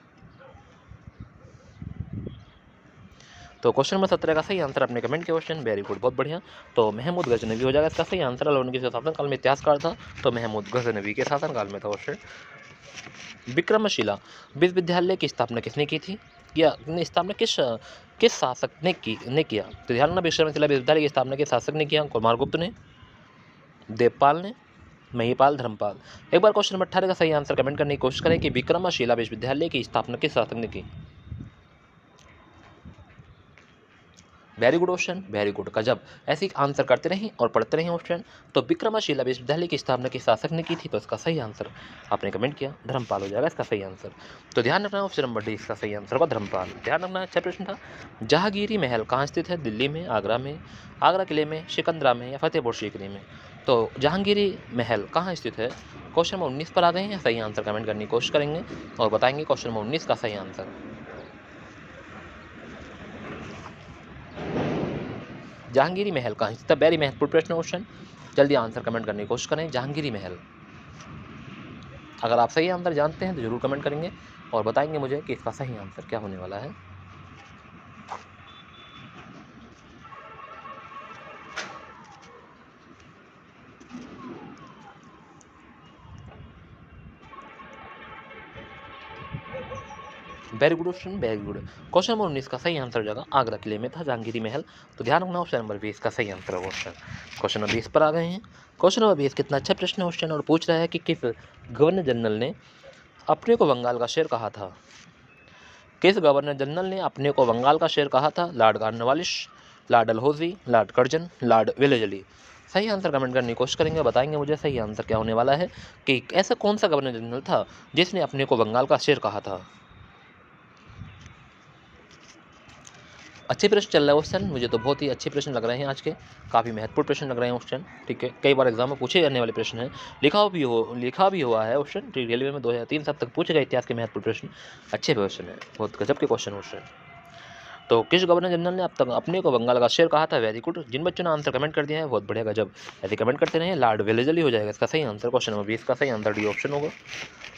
तो क्वेश्चन नंबर 17 का सही आंसर आपने कमेंट किया क्वेश्चन, वेरी गुड, बहुत बढ़िया। तो महमूद गजनवी हो जाएगा इसका सही आंसर। अलबरूनी किसके शासनकाल में इतिहासकार था? तो महमूद गजनवी के शासनकाल में था क्वेश्चन। विक्रमशिला विश्वविद्यालय की स्थापना किसने की थी या स्थापना किस शासक ने किया? तो ध्यान रखना, विक्रमशिला विश्वविद्यालय की स्थापना किस शासक ने किया? कुमारगुप्त ने, देवपाल ने, महिपाल, धर्मपाल? एक बार क्वेश्चन नंबर 18 का सही आंसर कमेंट करने की कोशिश करें कि विक्रमशिला विश्वविद्यालय की स्थापना किस शासक ने की? Very good question, very good, गजब। ऐसे ही आंसर करते रहें और पढ़ते रहें क्वेश्चन। तो विक्रमशिला विश्वविद्यालय की स्थापना किस शासक ने की थी? तो इसका सही आंसर आपने कमेंट किया धर्मपाल हो जाएगा इसका सही आंसर। तो ध्यान रखना, ऑप्शन नंबर डी इसका सही आंसर होगा धर्मपाल। ध्यान रखना, अच्छा प्रश्न था। जहांगीरी महल कहाँ स्थित है? दिल्ली में, आगरा में, आगरा किले में, सिकंदरा में या फतेहपुर सीकरी में? तो जहांगीरी महल कहाँ स्थित है? क्वेश्चन नंबर 19 पर आ गए हैं, सही आंसर कमेंट करने की कोशिश करेंगे और बताएंगे क्वेश्चन नंबर 19 का सही आंसर। जहांगीरी महल कहाँ स्थित है? वेरी महत्वपूर्ण प्रश्न क्वेश्चन, जल्दी आंसर कमेंट करने की कोशिश करें। जहांगीरी महल, अगर आप सही आंसर जानते हैं तो जरूर कमेंट करेंगे और बताएंगे मुझे कि इसका सही आंसर क्या होने वाला है। Very good question, very good. Question number 19 का सही आंसर हो जाएगा आगरा किले में था जहांगीरी महल। तो ध्यान रखना, ऑप्शन नंबर 20 का सही आंसर होगा क्वेश्चन। क्वेश्चन नंबर 20 पर आ गए हैं। क्वेश्चन नंबर 20 कितना अच्छा प्रश्न क्वेश्चन और पूछ रहा है कि किस गवर्नर जनरल ने अपने को बंगाल का शेर कहा था? किस गवर्नर जनरल ने अपने को बंगाल का शेर कहा था? Lord Cornwallis, Lord Dalhousie, Lord Curzon, Lord Wellesley? सही आंसर कमेंट करने की कोशिश करेंगे, बताएंगे मुझे सही आंसर क्या होने वाला है कि ऐसा कौन सा गवर्नर जनरल था जिसने अपने को बंगाल का शेर कहा था? अच्छे प्रश्न चल रहा है क्वेश्चन, मुझे तो बहुत ही अच्छे प्रश्न लग रहे हैं आज के, काफ़ी महत्वपूर्ण प्रश्न लग रहे हैं क्वेश्चन। ठीक है, कई बार एग्जाम में पूछे जाने वाले प्रश्न हैं, लिखा भी हुआ है क्वेश्चन। रेलवे में 2003 साल तक पूछे गए इतिहास के महत्वपूर्ण प्रश्न, अच्छे क्वेश्चन है, बहुत गजब के क्वेश्चन क्वेश्चन। तो किस गवर्नर जनरल ने अब तक अपने को बंगाल का शेर कहा था? वेरी गुड, जिन बच्चों ने आंसर कमेंट कर दिया है बहुत बढ़िया, गजब, ऐसे कमेंट करते रहे। लॉर्ड वेलेस्ली हो जाएगा इसका सही आंसर। क्वेश्चन नंबर 20 का सही आंसर डी ऑप्शन होगा।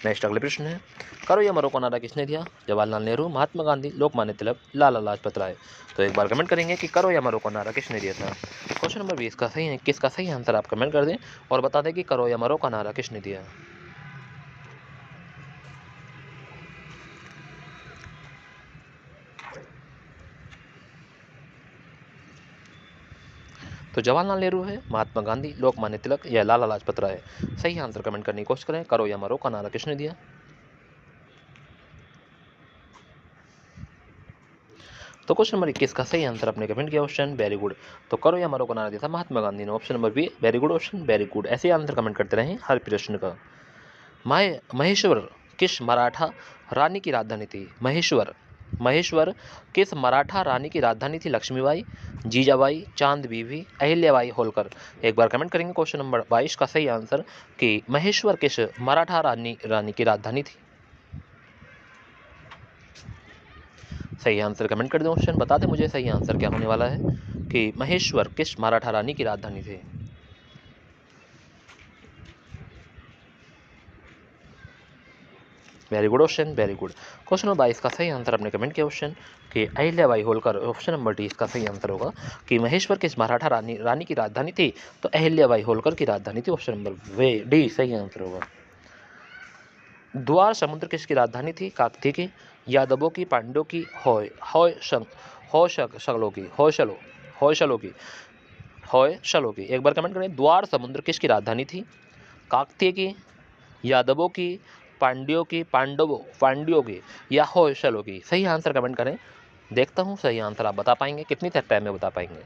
नेक्स्ट अगले प्रश्न है, करो या मरो का नारा किसने दिया? जवाहरलाल नेहरू, महात्मा गांधी, लोकमान्य तिलक, लाला लाजपत राय? तो एक बार कमेंट करेंगे कि करो या मरो का नारा किसने दिया था? क्वेश्चन नंबर 20 का सही है, किसका सही आंसर आप कमेंट कर दें और बता दें कि करो या मरो का नारा किसने दिया। तो जवाहरलाल नेहरू है, महात्मा गांधी, लोकमान्य तिलक या लाला लाजपत राय? सही आंसर कमेंट करने की कोशिश करें, करो या मरो का नारा किसने दिया। तो क्वेश्चन नंबर 21 का सही आंसर आपने कमेंट किया क्वेश्चन, वेरी गुड। तो करो या मरो का नारा दिया था महात्मा गांधी ने, option number B, very good option, very good. ऐसे आंसर कमेंट करते रहें हर प्रश्न का। महेश्वर किस मराठा रानी की राजधानी थी? महेश्वर किस मराठा रानी की राजधानी थी? लक्ष्मीबाई, जीजाबाई, चांद बीबी, अहिल्याबाई होलकर? एक बार कमेंट करेंगे क्वेश्चन नंबर 22 का सही आंसर कि महेश्वर किस मराठा रानी की राजधानी थी। सही आंसर कमेंट कर दें, ऑप्शन बता दें मुझे सही आंसर क्या होने वाला है कि महेश्वर किस मराठा रानी की राजधानी थी। Very good option, very good. Question number 22 का सही आंसर आपने कमेंट किया ऑप्शन कि Ahilyabai Holkar. Option number D इसका सही आंसर होगा कि महेश्वर किस मराठा रानी की राजधानी थी, तो अहिल्याबाई होलकर की राजधानी थी। ऑप्शन नंबर डी सही आंसर होगा। द्वार समुद्र किसकी राजधानी थी, काकती की, यादवों की, पांड्यों की, होयसलों की। एक बार कमेंट करें, द्वार समुद्र किसकी राजधानी थी, काकतीय की, यादवों की, पांड्यों की या होयसलों की। सही आंसर कमेंट करें, देखता हूँ सही आंसर आप बता पाएंगे, कितनी तक टाइम में बता पाएंगे।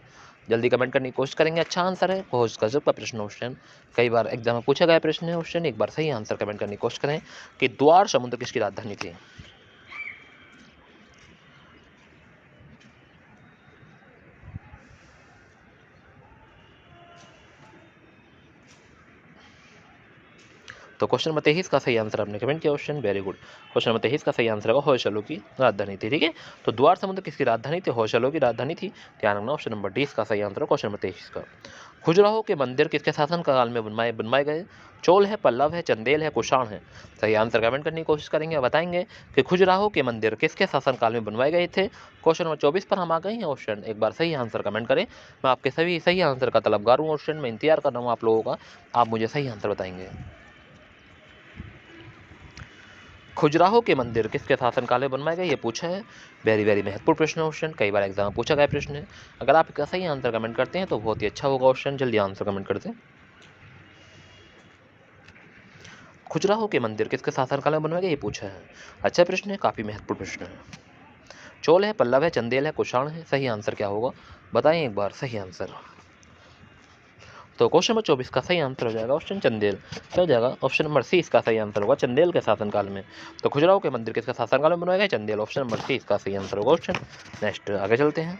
जल्दी कमेंट करने की कोशिश करेंगे। अच्छा आंसर है, बहुत गजब का प्रश्न क्वेश्चन, कई बार एग्जाम में पूछा गया प्रश्न है क्वेश्चन। एक बार सही आंसर कमेंट करने की कोशिश करें कि द्वार समुद्र किसकी राजधानी थी। तो क्वेश्चन नंबर 23 का सही आंसर आपने कमेंट किया question, very good. Question number 23 का सही आंसर होगा होयसलों की राजधानी थी। ठीक है, तो द्वार समुद्र किसकी राजधानी थी, होयसलों की राजधानी थी। ध्यान रखना, ऑप्शन नंबर 20 का सही आंसर है क्वेश्चन नंबर 23 का। खजुराहो के मंदिर किसके शासन काल में बनवाए गए, चोल है, पल्लव है, चंदेल है, कुषाण है। सही आंसर कमेंट करने की कोशिश करेंगे, बताएंगे कि खजुराहो के मंदिर किसके शासन काल में बनवाए गए थे। क्वेश्चन नंबर 24 पर हम आ गए हैं ऑप्शन। एक बार सही आंसर कमेंट करें, मैं आपके सभी सही आंसर का तलबगार हूँ ऑप्शन में, इंतजार कर रहा हूँ आप लोगों का, आप मुझे सही आंसर बताएंगे। खजुराहो के मंदिर किसके शासनकाल में बनवाए गए, ये पूछा है। वेरी महत्वपूर्ण प्रश्न क्वेश्चन, कई बार एग्जाम में पूछा गया प्रश्न है। अगर आप इसका सही आंसर कमेंट करते हैं तो बहुत ही अच्छा होगा क्वेश्चन, जल्दी आंसर कमेंट करते हैं। खजुराहो के मंदिर किसके शासनकाल में बनवाए गए, ये पूछा है। अच्छा प्रश्न है, काफी महत्वपूर्ण प्रश्न है। चोल है, पल्लव है, चंदेल है, कुषाण है। सही आंसर क्या होगा, बताएं एक बार सही आंसर। तो क्वेश्चन नंबर 24 का सही आंसर हो जाएगा ऑप्शन चंदेल। क्या हो जाएगा, ऑप्शन नंबर सी इसका सही आंसर होगा, चंदेल के शासनकाल में। तो खजुराहो के मंदिर किसका शासनकाल में बनवाया गया, चंदेल। ऑप्शन नंबर सी इसका सही आंसर होगा ऑप्शन। नेक्स्ट आगे चलते हैं।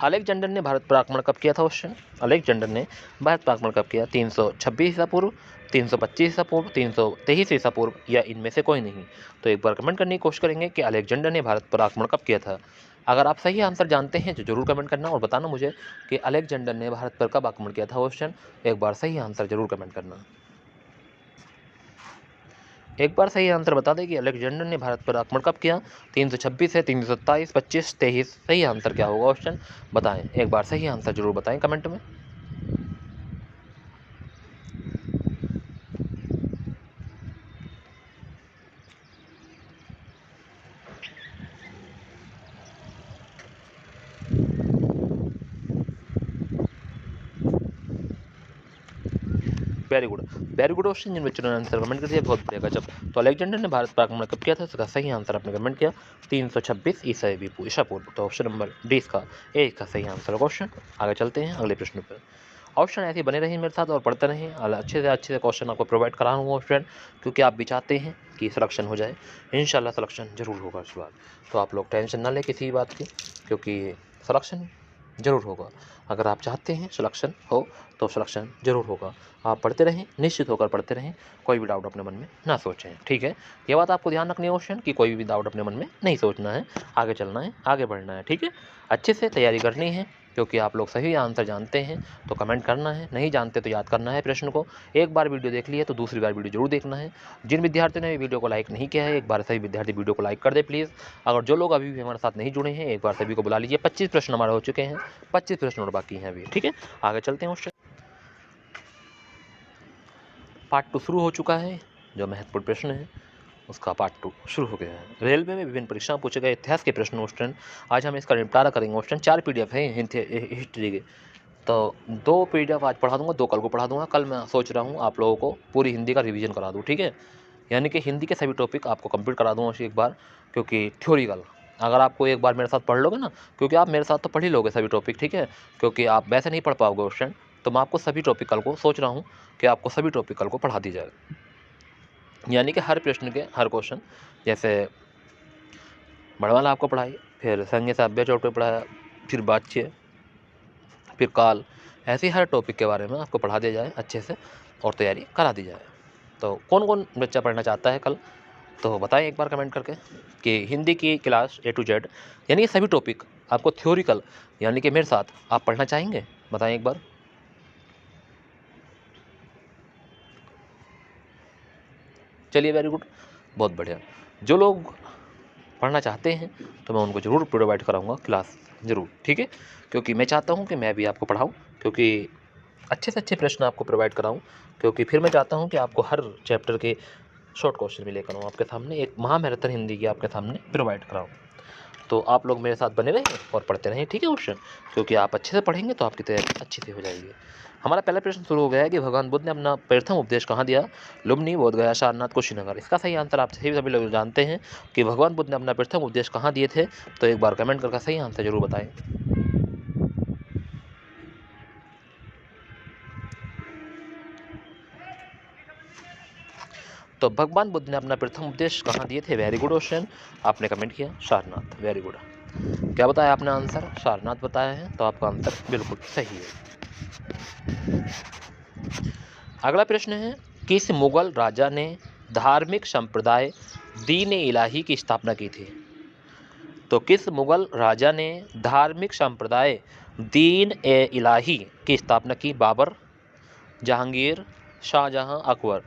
अलेक्जेंडर ने भारत पर आक्रमण कब किया था क्वेश्चन। अलेक्जेंडर ने भारत पर आक्रमण कब किया, 326 ईसा पूर्व, 325 ईसा पूर्व, 323 ईसा पूर्व या इनमें से कोई नहीं। तो एक बार कमेंट करने की कोशिश करेंगे कि अलेक्जेंडर ने भारत पर आक्रमण कब किया था। अगर आप सही आंसर जानते हैं तो जरूर कमेंट करना और बताना मुझे कि अलेक्जेंडर ने भारत पर कब आक्रमण किया था क्वेश्चन। एक बार सही आंसर जरूर कमेंट करना। एक बार सही आंसर बता दें कि अलेक्जेंडर ने भारत पर आक्रमण कब किया, 326 है, 327, 25, 23। सही आंसर क्या होगा ऑप्शन, बताएं एक बार सही आंसर जरूर बताएं कमेंट में। वेरी गुड ऑप्शन, जिन बच्चों ने आंसर कमेंट कर दिया बहुत बढ़िया गजब। तो अलेक्जेंडर ने भारत पर आक्रमण कब किया था, इसका सही आंसर आपने कमेंट किया 326 ईसा पूर्व। तो ऑप्शन नंबर डी इसका ए का सही आंसर क्वेश्चन। आगे चलते हैं अगले प्रश्न पर। ऑप्शन ऐसे बने रहें मेरे साथ और पढ़ते रहें, अच्छे से क्वेश्चन आपको प्रोवाइड करा हूँ ऑप्शन, क्योंकि आप भी चाहते हैं कि सिलेक्शन हो जाए। इंशाल्लाह सिलेक्शन जरूर होगा इस बार, तो आप लोग टेंशन ना लें किसी बात की, क्योंकि सिलेक्शन जरूर होगा। अगर आप चाहते हैं सिलेक्शन हो तो सिलेक्शन जरूर होगा। आप पढ़ते रहें, निश्चित होकर पढ़ते रहें, कोई भी डाउट अपने मन में ना सोचें। ठीक है, ये बात आपको ध्यान रखनी है क्वेश्चन कि कोई भी डाउट अपने मन में नहीं सोचना है, आगे चलना है, आगे बढ़ना है। ठीक है, अच्छे से तैयारी करनी है, क्योंकि आप लोग सही आंसर जानते हैं तो कमेंट करना है, नहीं जानते तो याद करना है प्रश्न को। एक बार वीडियो देख लिए तो दूसरी बार वीडियो जरूर देखना है। जिन विद्यार्थियों ने वीडियो को लाइक नहीं किया है, एक बार सभी विद्यार्थी वीडियो को लाइक कर दे प्लीज़। अगर जो लोग अभी भी हमारे साथ नहीं जुड़े हैं, एक बार सभी को बुला लीजिए। 25 प्रश्न हमारे हो चुके हैं, 25 प्रश्न और बाकी हैं अभी। ठीक है, आगे चलते हैं। पार्ट 2 शुरू हो चुका है, जो महत्वपूर्ण प्रश्न है उसका पार्ट 2 शुरू हो गया है। रेलवे में विभिन्न परीक्षाओं पूछे गए इतिहास के प्रश्न क्वेश्चन, आज हम इसका निपटारा करेंगे क्वेश्चन। 4 PDF है हिस्ट्री के, तो 2 PDF आज पढ़ा दूंगा, 2 कल को पढ़ा दूंगा। कल मैं सोच रहा हूँ आप लोगों को पूरी हिंदी का रिवीजन करा दूँ। ठीक है, यानी कि हिंदी के सभी टॉपिक आपको कंप्लीट करा दूंगा एक बार, क्योंकि थ्योरिकल अगर आपको एक बार मेरे साथ पढ़ लोगे ना, क्योंकि आप मेरे साथ तो पढ़ ही लोगे सभी टॉपिक। ठीक है, क्योंकि आप वैसे नहीं पढ़ पाओगे क्वेश्चन, तो मैं आपको सभी टॉपिक कल को सोच रहा हूँ कि आपको सभी टॉपिक कल को पढ़ा दी जाए, यानी कि हर प्रश्न के हर क्वेश्चन। जैसे बड़वाला आपको पढ़ाई, फिर संज्ञा से अव्यय चौटे पढ़ाया, फिर बातचीत, फिर काल, ऐसे हर टॉपिक के बारे में आपको पढ़ा दिया जाए अच्छे से और तैयारी करा दी जाए। तो कौन कौन बच्चा पढ़ना चाहता है कल, तो बताएं एक बार कमेंट करके कि हिंदी की क्लास A to Z, यानी कि सभी टॉपिक आपको थ्योरिकल, यानी कि मेरे साथ आप पढ़ना चाहेंगे, बताएं एक बार। चलिए वेरी गुड, बहुत बढ़िया। जो लोग पढ़ना चाहते हैं तो मैं उनको ज़रूर प्रोवाइड कराऊंगा क्लास, ज़रूर, ठीक है, क्योंकि मैं चाहता हूं कि मैं भी आपको पढ़ाऊं, क्योंकि अच्छे से अच्छे प्रश्न आपको प्रोवाइड कराऊं, क्योंकि फिर मैं चाहता हूं कि आपको हर चैप्टर के शॉर्ट क्वेश्चन भी लेकर आऊँ आपके सामने, एक महामैराथन हिंदी की आपके सामने प्रोवाइड कराऊँ। तो आप लोग मेरे साथ बने रहें और पढ़ते रहें, ठीक है क्वेश्चन, क्योंकि आप अच्छे से पढ़ेंगे तो आपकी तैयारी अच्छी से हो जाएगी। हमारा पहला प्रश्न शुरू हो गया है कि भगवान बुद्ध ने अपना प्रथम उपदेश कहाँ दिया? लुम्बिनी, बोधगया, सारनाथ, कुशीनगर। इसका सही आंसर आप सभी लोग जानते हैं कि भगवान बुद्ध ने अपना प्रथम उपदेश कहाँ दिए थे, तो एक बार कमेंट करके सही आंसर जरूर बताएं। तो भगवान बुद्ध ने अपना प्रथम उपदेश कहाँ दिए थे? वेरी गुड क्वेश्चन, आपने कमेंट किया सारनाथ, वेरी गुड। क्या बताया आपने आंसर? सारनाथ बताया है, तो आपका आंसर बिल्कुल सही है। अगला प्रश्न है, किस मुगल राजा ने धार्मिक संप्रदाय दीन इलाही की स्थापना की थी? तो किस मुगल राजा ने धार्मिक संप्रदाय दीन ए इलाही की स्थापना की? बाबर, जहांगीर, शाहजहां, अकबर।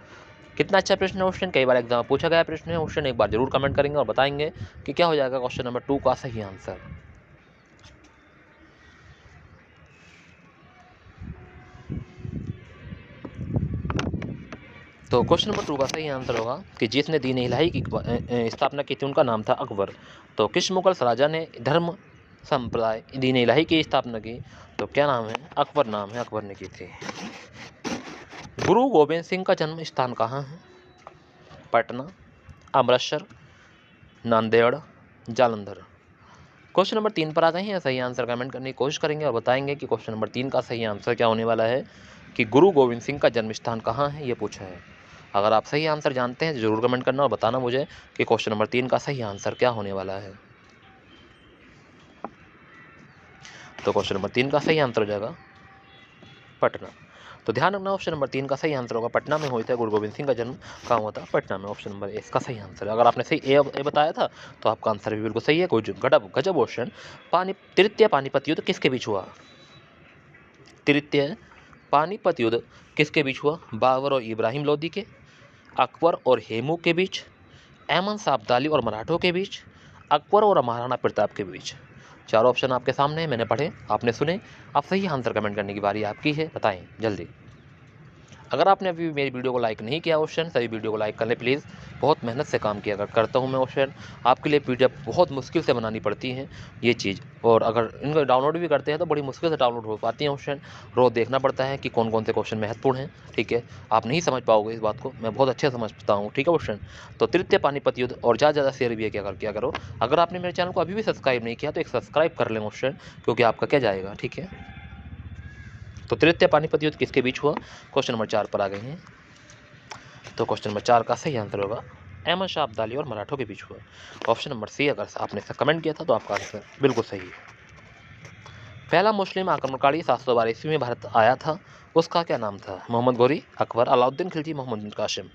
कितना अच्छा प्रश्न है क्वेश्चन, कई बार एग्जाम में पूछा गया प्रश्न है क्वेश्चन, एक बार जरूर कमेंट करेंगे और बताएंगे कि क्या हो जाएगा क्वेश्चन नंबर 2 का सही आंसर। तो क्वेश्चन नंबर 2 का सही आंसर होगा कि जिसने दीन इलाही की स्थापना की थी उनका नाम था अकबर। तो किस मुगल राजा ने धर्म संप्रदाय दीन इलाही की स्थापना की? तो क्या नाम है? अकबर नाम है, अकबर ने की थी। गुरु गोविंद सिंह का जन्म स्थान कहाँ है? पटना, अमृतसर, नांदेड़, जालंधर। क्वेश्चन नंबर 3 पर आ गए हैं, सही आंसर कमेंट करने की कोशिश करेंगे और बताएंगे कि क्वेश्चन नंबर 3 का सही आंसर क्या होने वाला है, कि गुरु गोविंद सिंह का जन्म स्थान कहाँ है, ये पूछा है। अगर आप सही आंसर जानते हैं तो जरूर कमेंट करना और बताना मुझे कि क्वेश्चन नंबर 3 का सही आंसर क्या होने वाला है। तो क्वेश्चन नंबर 3 का सही आंसर हो जाएगा पटना। तो ध्यान रखना, ऑप्शन नंबर 3 का सही आंसर होगा पटना में हुआ था गुरु गोविंद सिंह का जन्म। कहाँ हुआ था? पटना में। ऑप्शन नंबर इसका सही आंसर है। अगर आपने सही ए बताया था तो आपका आंसर भी बिल्कुल सही है। कोई गजब क्वेश्चन। तृतीय पानीपत युद्ध किसके बीच हुआ? तृतीय पानीपत युद्ध किसके बीच हुआ? बाबर और इब्राहिम लोदी के, अकबर और हेमू के बीच, अहमद शाह अब्दाली और मराठों के बीच, अकबर और महाराणा प्रताप के बीच। चारों ऑप्शन आपके सामने हैं, मैंने पढ़े, आपने सुने। आप सही आंसर कमेंट करने की बारी आपकी है, बताएं जल्दी। अगर आपने अभी मेरी वीडियो को लाइक नहीं किया क्वेश्चन, सभी वीडियो को लाइक कर लें प्लीज़। बहुत मेहनत से काम किया करता हूँ मैं क्वेश्चन, आपके लिए पीडीएफ बहुत मुश्किल से बनानी पड़ती है ये चीज़, और अगर इनको डाउनलोड भी करते हैं तो बड़ी मुश्किल से डाउनलोड हो पाती है क्वेश्चन। रोज़ देखना पड़ता है कि कौन कौन से क्वेश्चन महत्वपूर्ण हैं, ठीक है। आप नहीं समझ पाओगे इस बात को, मैं बहुत अच्छे से समझता हूँ, ठीक है क्वेश्चन। तो तृतीय पानीपत युद्ध, और ज़्यादा शेयर भी किया करो। अगर आपने मेरे चैनल को अभी भी सब्सक्राइब नहीं किया तो एक सब्सक्राइब कर लें क्वेश्चन, क्योंकि आपका क्या जाएगा, ठीक है। तो तृतीय पानीपत युद्ध किसके बीच हुआ? क्वेश्चन नंबर 4 पर आ गए हैं। तो क्वेश्चन नंबर 4 का सही आंसर होगा अहमद शाह अब्दाली और मराठों के बीच हुआ। ऑप्शन नंबर सी, अगर आपने कमेंट किया था तो आपका आंसर बिल्कुल सही है। पहला मुस्लिम आक्रमणकारी 712 ईस्वी में भारत आया था, उसका क्या नाम था? मोहम्मद गौरी, अकबर, अलाउद्दीन खिलजी, मोहम्मद बिन कासिम।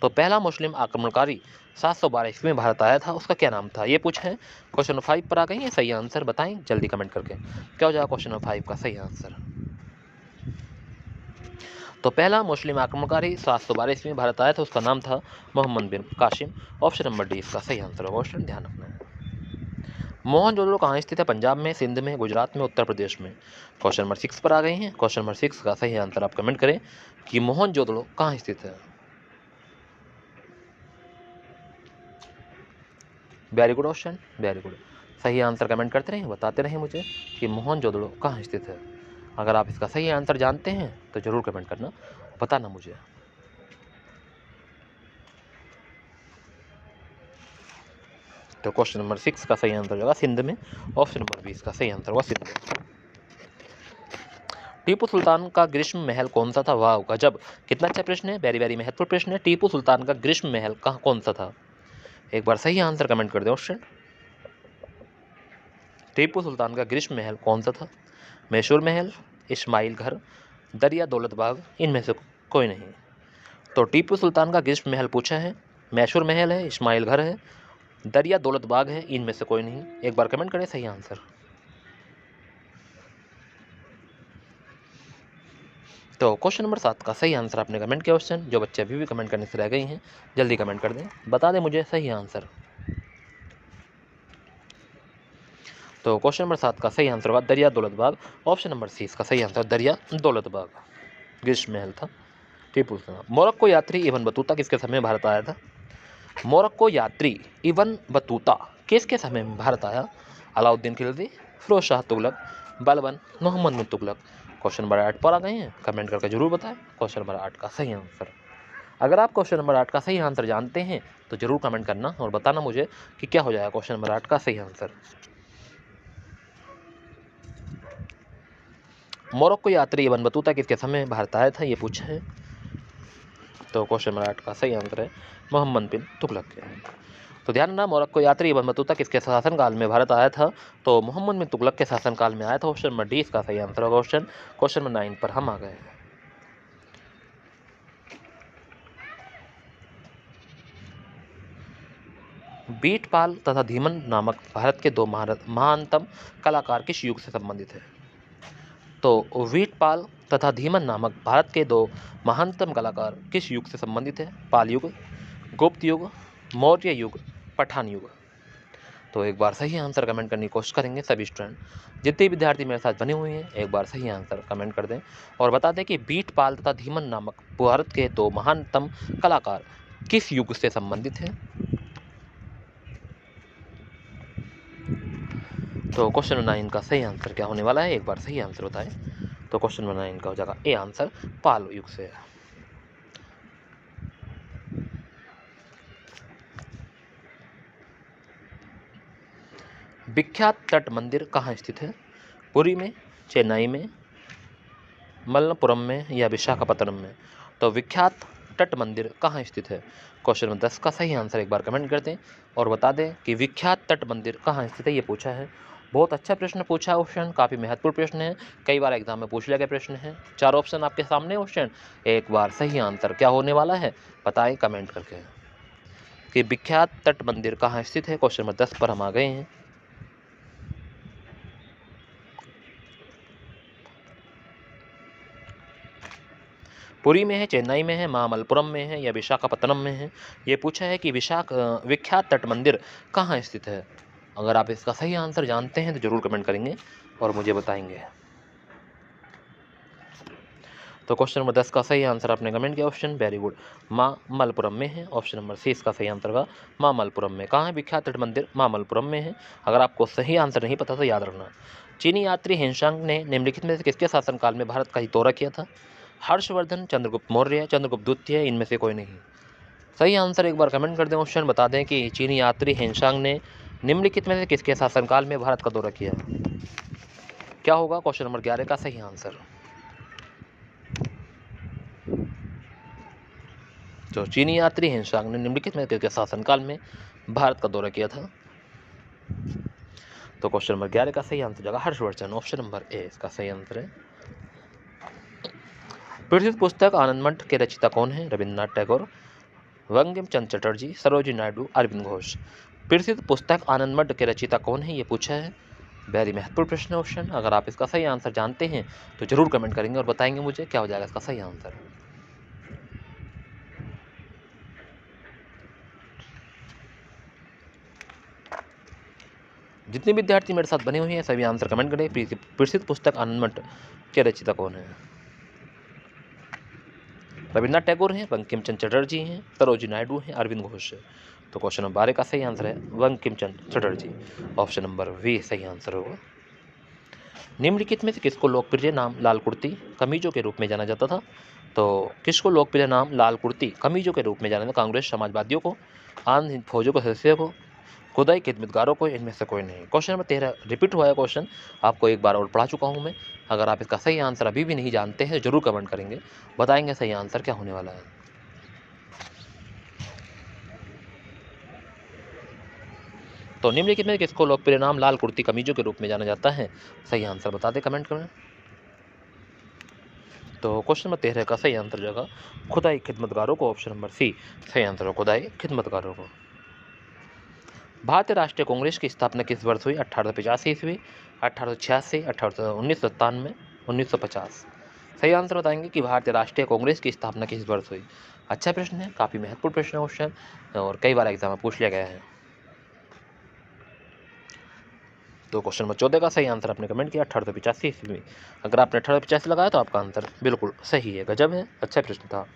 तो पहला मुस्लिम आक्रमणकारी 712 ईस्वी में भारत आया था, उसका क्या नाम था, ये पूछा है। क्वेश्चन नंबर 5 पर आ गए हैं, सही आंसर बताएं जल्दी कमेंट करके, क्या हो जाएगा क्वेश्चन नंबर 5 का सही आंसर। तो पहला मुस्लिम आक्रमणकारी 712 ईस्वी में भारत आया था, उसका नाम था मोहम्मद बिन कासिम। ऑप्शन नंबर डी इसका सही आंसर होगा, क्वेश्चन ध्यान रखना है। मोहनजोदड़ो कहाँ स्थित है? पंजाब में, सिंध में, गुजरात में, उत्तर प्रदेश में। क्वेश्चन नंबर 6 पर आ गए हैं। क्वेश्चन नंबर 6 का सही आंसर आप कमेंट करें कि मोहनजोदड़ो कहाँ स्थित है। Very good question, very good. सही आंसर कमेंट करते रहें, बताते रहें मुझे कि मोहनजोदड़ो कहाँ स्थित है। अगर आप इसका सही आंसर जानते हैं तो जरूर कमेंट करना, बताना मुझे। तो क्वेश्चन नंबर 6 का सही आंसर होगा सिंध में। ऑप्शन नंबर 20 का सही आंसर होगा सिंध में। टीपू सुल्तान का ग्रीष्म महल कौन सा था? वाह गजब, कितना अच्छा प्रश्न है, वेरी वेरी महत्वपूर्ण प्रश्न है। टीपू सुल्तान का ग्रीष्म महल कहाँ कौन सा था? एक बार सही आंसर कमेंट कर दो ऑप्शन। टीपू सुल्तान का ग्रीष्म महल कौन सा था? मैसूर महल, इस्माइल घर, दरिया दौलत बाग, इनमें से कोई नहीं। तो टीपू सुल्तान का ग्रीष्म महल पूछा है, मैसूर महल है, इस्माइल घर है, दरिया दौलत बाग है, इनमें से कोई नहीं। एक बार कमेंट करें सही आंसर। तो क्वेश्चन नंबर 7 का सही आंसर आपने कमेंट किया क्वेश्चन। जो बच्चे अभी भी कमेंट करने से रह गए हैं जल्दी कमेंट कर दें, बता दें मुझे सही आंसर। तो क्वेश्चन नंबर 7 का सही आंसर होगा दरिया दौलतबाग। ऑप्शन नंबर सी इसका सही आंसर दरिया दौलतबाग, ग्रीष्म महल था टीपू सुल्तान। मोरक्को यात्री इब्न बतूता किसके समय में भारत आया था? मोरक्को यात्री इब्न बतूता किसके समय में भारत आया? अलाउद्दीन खिलजी, फिरोज शाह तुगलक, बलबन, मोहम्मद बिन तुगलक। क्वेश्चन नंबर 8 पर आ गए हैं, कमेंट करके जरूर बताएं क्वेश्चन नंबर 8 का सही आंसर। अगर आप क्वेश्चन नंबर 8 का सही आंसर जानते हैं तो जरूर कमेंट करना और बताना मुझे कि क्या हो जाएगा क्वेश्चन नंबर 8 का सही आंसर। मोरक्को यात्री इब्न बतूता किसके समय में भारत आया था, ये पूछा है। तो क्वेश्चन नंबर 8 का सही आंसर है मोहम्मद बिन तुगलक के। तो ध्यान रखना, मोरक्को यात्री इब्न बतूता किसके शासनकाल में भारत आया था? तो मोहम्मद बिन तुगलक के शासनकाल में आया था। ऑप्शन नंबर डी इसका सही आंसर होगा। क्वेश्चन नंबर 9 पर हम आ गए हैं। बीटपाल तथा धीमन नामक भारत के दो महानतम कलाकार किस युग से संबंधित है? तो वीटपाल तथा धीमन नामक भारत के दो महानतम कलाकार किस युग से संबंधित है? पाल युग, गुप्त युग, मौर्य युग, पठान युग। तो एक बार सही आंसर कमेंट करने की कोशिश करेंगे सभी स्टूडेंट। जितने विद्यार्थी मेरे साथ बने हुए हैं एक बार सही आंसर कमेंट कर दें और बता दें कि बीटपाल तथा धीमन नामक भारत के दो महानतम कलाकार किस युग से संबंधित हैं? तो क्वेश्चन नंबर 9 का सही आंसर क्या होने वाला है, एक बार सही आंसर बताएं। तो क्वेश्चन नंबर 9 का हो जाएगा ए आंसर, पाल युग से। विख्यात तट मंदिर कहाँ स्थित है? पुरी में, चेन्नई में, मलप्पुरम में या विशाखापत्तनम में। तो विख्यात तट मंदिर कहाँ स्थित है? क्वेश्चन नंबर 10 का सही आंसर एक बार कमेंट कर दें और बता दें कि विख्यात तट मंदिर कहाँ स्थित है, ये पूछा है। बहुत अच्छा प्रश्न पूछा है ऑप्शन, काफ़ी महत्वपूर्ण प्रश्न है, कई बार एग्जाम में पूछ लिया गया प्रश्न है। 4 ऑप्शन आपके सामने ऑप्शन, एक बार सही आंसर क्या होने वाला है बताएं कमेंट करके कि विख्यात तट मंदिर कहाँ स्थित है। क्वेश्चन नंबर 10 पर हम आ गए हैं। पुरी में है, चेन्नई में है, महाबलीपुरम में है या विशाखापत्तनम में है, ये पूछा है कि विख्यात तट मंदिर कहाँ स्थित है। अगर आप इसका सही आंसर जानते हैं तो जरूर कमेंट करेंगे और मुझे बताएंगे। तो क्वेश्चन नंबर 10 का सही आंसर आपने कमेंट किया ऑप्शन, वेरी गुड, महाबलीपुरम में है। ऑप्शन नंबर सी इसका सही आंसर होगा महाबलीपुरम में। कहाँ है विख्यात तट मंदिर? महाबलीपुरम में है। अगर आपको सही आंसर नहीं पता तो याद रखना। चीनी यात्री हेनशांग ने निम्नलिखित में से किसके शासनकाल में भारत का ही दौरा किया था? हर्षवर्धन, चंद्रगुप्त मौर्य, चंद्रगुप्त द्वितीय, इनमें से कोई नहीं। सही आंसर एक बार कमेंट कर दें ऑप्शन, बता दें कि चीनी यात्री हेनशांग ने निम्नलिखित में से किसके शासनकाल में भारत का दौरा किया? क्या होगा क्वेश्चन नंबर 11 का सही आंसर? जो चीनी यात्री हेनशांग ने निम्नलिखित में किसके शासनकाल में भारत का दौरा किया था? तो क्वेश्चन नंबर 11 का सही आंसर जाएगा हर्षवर्धन। ऑप्शन नंबर ए इसका सही आंसर है। प्रसिद्ध पुस्तक आनंद मठ के रचयिता कौन है? रविन्द्रनाथ टैगोर, बंकिम चंद्र चटर्जी, सरोजिनी नायडू, अरविंद घोष। प्रसिद्ध पुस्तक आनंद मठ के रचयिता कौन है, ये पूछा है। वेरी महत्वपूर्ण प्रश्न ऑप्शन। अगर आप इसका सही आंसर जानते हैं तो जरूर कमेंट करेंगे और बताएंगे मुझे क्या हो जाएगा इसका सही आंसर। जितने विद्यार्थी मेरे साथ बने हुए हैं सभी आंसर कमेंट करें। प्रसिद्ध पुस्तक आनंद मठ के रचयिता कौन है? रविन्द्रनाथ टैगोर हैं, बंकिम चंद्र चटर्जी हैं, सरोजिनी नायडू हैं, अरविंद घोष है। तो क्वेश्चन नंबर 12 का सही आंसर है Bankim Chandra Chatterjee. Option number we सही आंसर होगा। निम्नलिखित में से किसको लोकप्रिय नाम लाल कुर्ती कमीजों के रूप में जाना जाता था? तो किसको लोकप्रिय नाम लाल कुर्ती कमीजों के रूप में जाना जाता? कांग्रेस समाजवादियों को, आंध्र हिंद फौजों के सदस्यों को, खुदाई खिदमतगारों को, इनमें से कोई नहीं। क्वेश्चन नंबर 13 रिपीट हुआ है क्वेश्चन, आपको एक बार और पढ़ा चुका हूँ मैं। अगर आप इसका सही आंसर अभी भी नहीं जानते हैं जरूर कमेंट करेंगे, बताएंगे सही आंसर क्या होने वाला है। तो निम्नलिखित में किसको लोकप्रिय नाम लाल कुर्ती कमीजों के रूप में जाना जाता है? सही आंसर बता दें कमेंट करें। तो क्वेश्चन नंबर 13 का सही आंसर जाएगा खुदाई खिदमतगारों को। ऑप्शन नंबर सी सही आंसर हो खुदाई खिदमतगारों को। भारतीय राष्ट्रीय कांग्रेस की स्थापना किस वर्ष हुई? 1885 ईस्वी, 1886, 1997, 1950। सही आंसर बताएंगे कि भारतीय राष्ट्रीय कांग्रेस की स्थापना किस वर्ष हुई। अच्छा प्रश्न है, काफ़ी महत्वपूर्ण प्रश्न है क्वेश्चन, और कई बार एग्जाम में पूछ लिया गया है। तो क्वेश्चन नंबर 14 का सही आंसर आपने कमेंट किया 1885 ईस्वी में। अगर आपने 1885 लगाया तो आपका आंसर बिल्कुल सही है, गजब है, अच्छा प्रश्न था।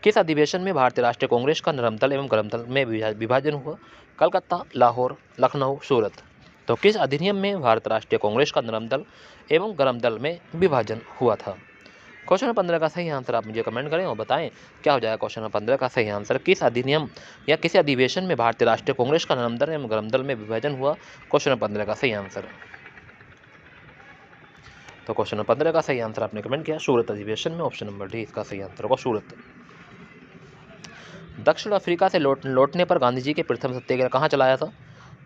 किस अधिवेशन में भारतीय राष्ट्रीय कांग्रेस का नरम दल एवं गरम दल में विभाजन हुआ। कलकत्ता, लाहौर, लखनऊ, सूरत। तो किस अधिनियम में भारतीय राष्ट्रीय कांग्रेस का नरम दल एवं गरम दल में विभाजन हुआ था। क्वेश्चन नंबर 15 का सही आंसर आप मुझे कमेंट करें और बताएं क्या हो जाएगा। क्वेश्चन नंबर 15 का सही आंसर किस अधिनियम या किसी अधिवेशन में भारतीय राष्ट्रीय कांग्रेस का नरम दल एवं गरम दल में विभाजन हुआ। क्वेश्चन नंबर 15 का सही आंसर। तो क्वेश्चन नंबर 15 का सही आंसर आपने कमेंट किया सूरत अधिवेशन में। ऑप्शन नंबर डी इसका सही आंसर होगा, सूरत। दक्षिण अफ्रीका से लौटने पर गांधी जी के प्रथम सत्याग्रह कहाँ चलाया था।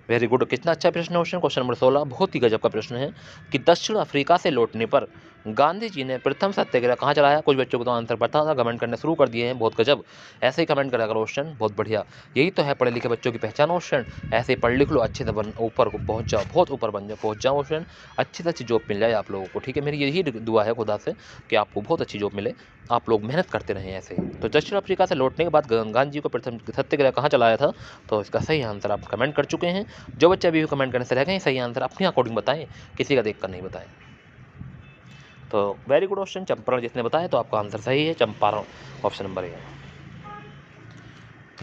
वेरी गुड, कितना अच्छा प्रश्न है। क्वेश्चन नंबर 16 बहुत ही गजब का प्रश्न है कि दक्षिण अफ्रीका से लौटने पर गांधी जी ने प्रथम सत्याग्रह कहाँ चलाया। कुछ बच्चों को तो आंसर पता था, कमेंट करने शुरू कर दिए हैं, बहुत गजब। ऐसे ही कमेंट करा करो क्वेश्चन, बहुत बढ़िया। यही तो है पढ़े लिखे बच्चों की पहचान क्वेश्चन। ऐसे ही पढ़ लिख लो, अच्छे से ऊपर को पहुँच जाओ, बहुत ऊपर पहुँच जाओ क्वेश्चन, अच्छी से अच्छी जॉब मिल जाए आप लोगों को। ठीक है, मेरी यही दुआ है खुदा से कि आपको बहुत अच्छी जॉब मिले, आप लोग मेहनत करते रहें ऐसे ही। तो दक्षिण अफ्रीका से लौटने के बाद गांधी जी को प्रथम सत्याग्रह कहाँ चलाया था। तो इसका सही आंसर आप कमेंट कर चुके हैं। जो बच्चे अभी भी कमेंट करने से रह गए, सही आंसर अपने अकॉर्डिंग बताएं, किसी का देखकर नहीं बताएं। तो वेरी गुड क्वेश्चन, चंपारण जिसने बताया तो आपका आंसर सही है, Champaran, option number A.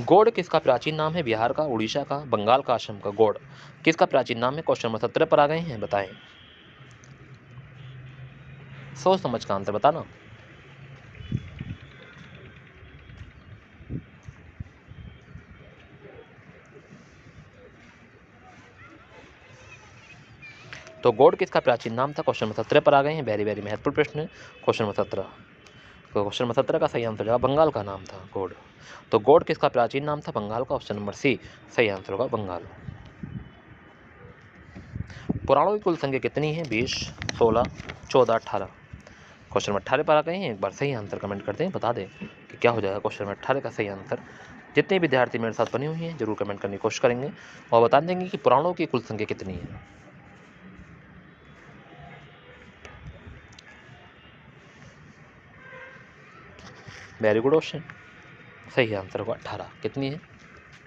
Gaur किसका प्राचीन नाम है। बिहार का, उड़ीसा का, बंगाल का, असम का। गौड़ किसका प्राचीन नाम है। क्वेश्चन नंबर 17 पर आ गए हैं, बताएं। सोच समझ का आंसर बताना। तो गौड़ किसका प्राचीन नाम था। क्वेश्चन नंबर 17 पर आ गए हैं, वेरी वेरी महत्वपूर्ण प्रश्न है क्वेश्चन नंबर 17। तो क्वेश्चन नंबर 17 का सही आंसर होगा बंगाल का नाम था गौड़। तो गौड़ किसका प्राचीन नाम था। बंगाल का, ऑप्शन नंबर सी सही आंसर होगा, बंगाल। पुराणों की कुल संख्या कितनी है। 20, 16, 14, 18। क्वेश्चन नंबर 18 पर आ गए हैं, एक बार सही आंसर कमेंट कर दें, बता दें कि क्या हो जाएगा क्वेश्चन नंबर 18 का सही आंसर। जितने विद्यार्थी मेरे साथ बने हुए हैं जरूर कमेंट करने की कोशिश करेंगे और बता देंगे कि पुराणों की कुल संख्या कितनी है। वेरी गुड क्वेश्चन, सही आंसर होगा 18। कितनी है,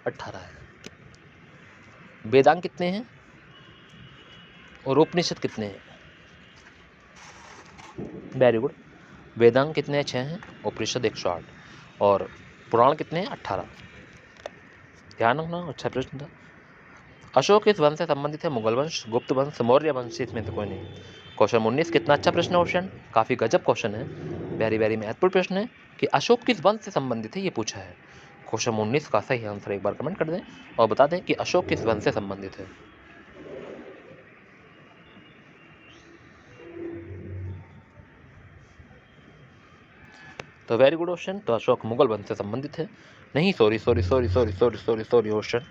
18 है। वेदांग कितने हैं और उपनिषद कितने हैं। वेरी गुड, वेदांग कितने हैं, 6 हैं, उपनिषद 108 और पुराण कितने हैं, 18। ध्यान रखना, अच्छा प्रश्न था। अशोक किस वंश से संबंधित है। मुगल वंश, गुप्त वंश, मौर्य वंश, इसमें तो कोई नहीं। क्वेश्चन 19 कितना अच्छा प्रश्न है क्वेश्चन, काफ़ी गजब क्वेश्चन है, वेरी वेरी महत्वपूर्ण प्रश्न है कि अशोक किस वंश से संबंधित है, ये पूछा है। क्वेश्चन 19 का सही आंसर एक बार कमेंट कर दें और बता दें कि अशोक किस वंश से संबंधित है। तो वेरी गुड क्वेश्चन, तो अशोक मुगल वंश से संबंधित है, नहीं सॉरी क्वेश्चन,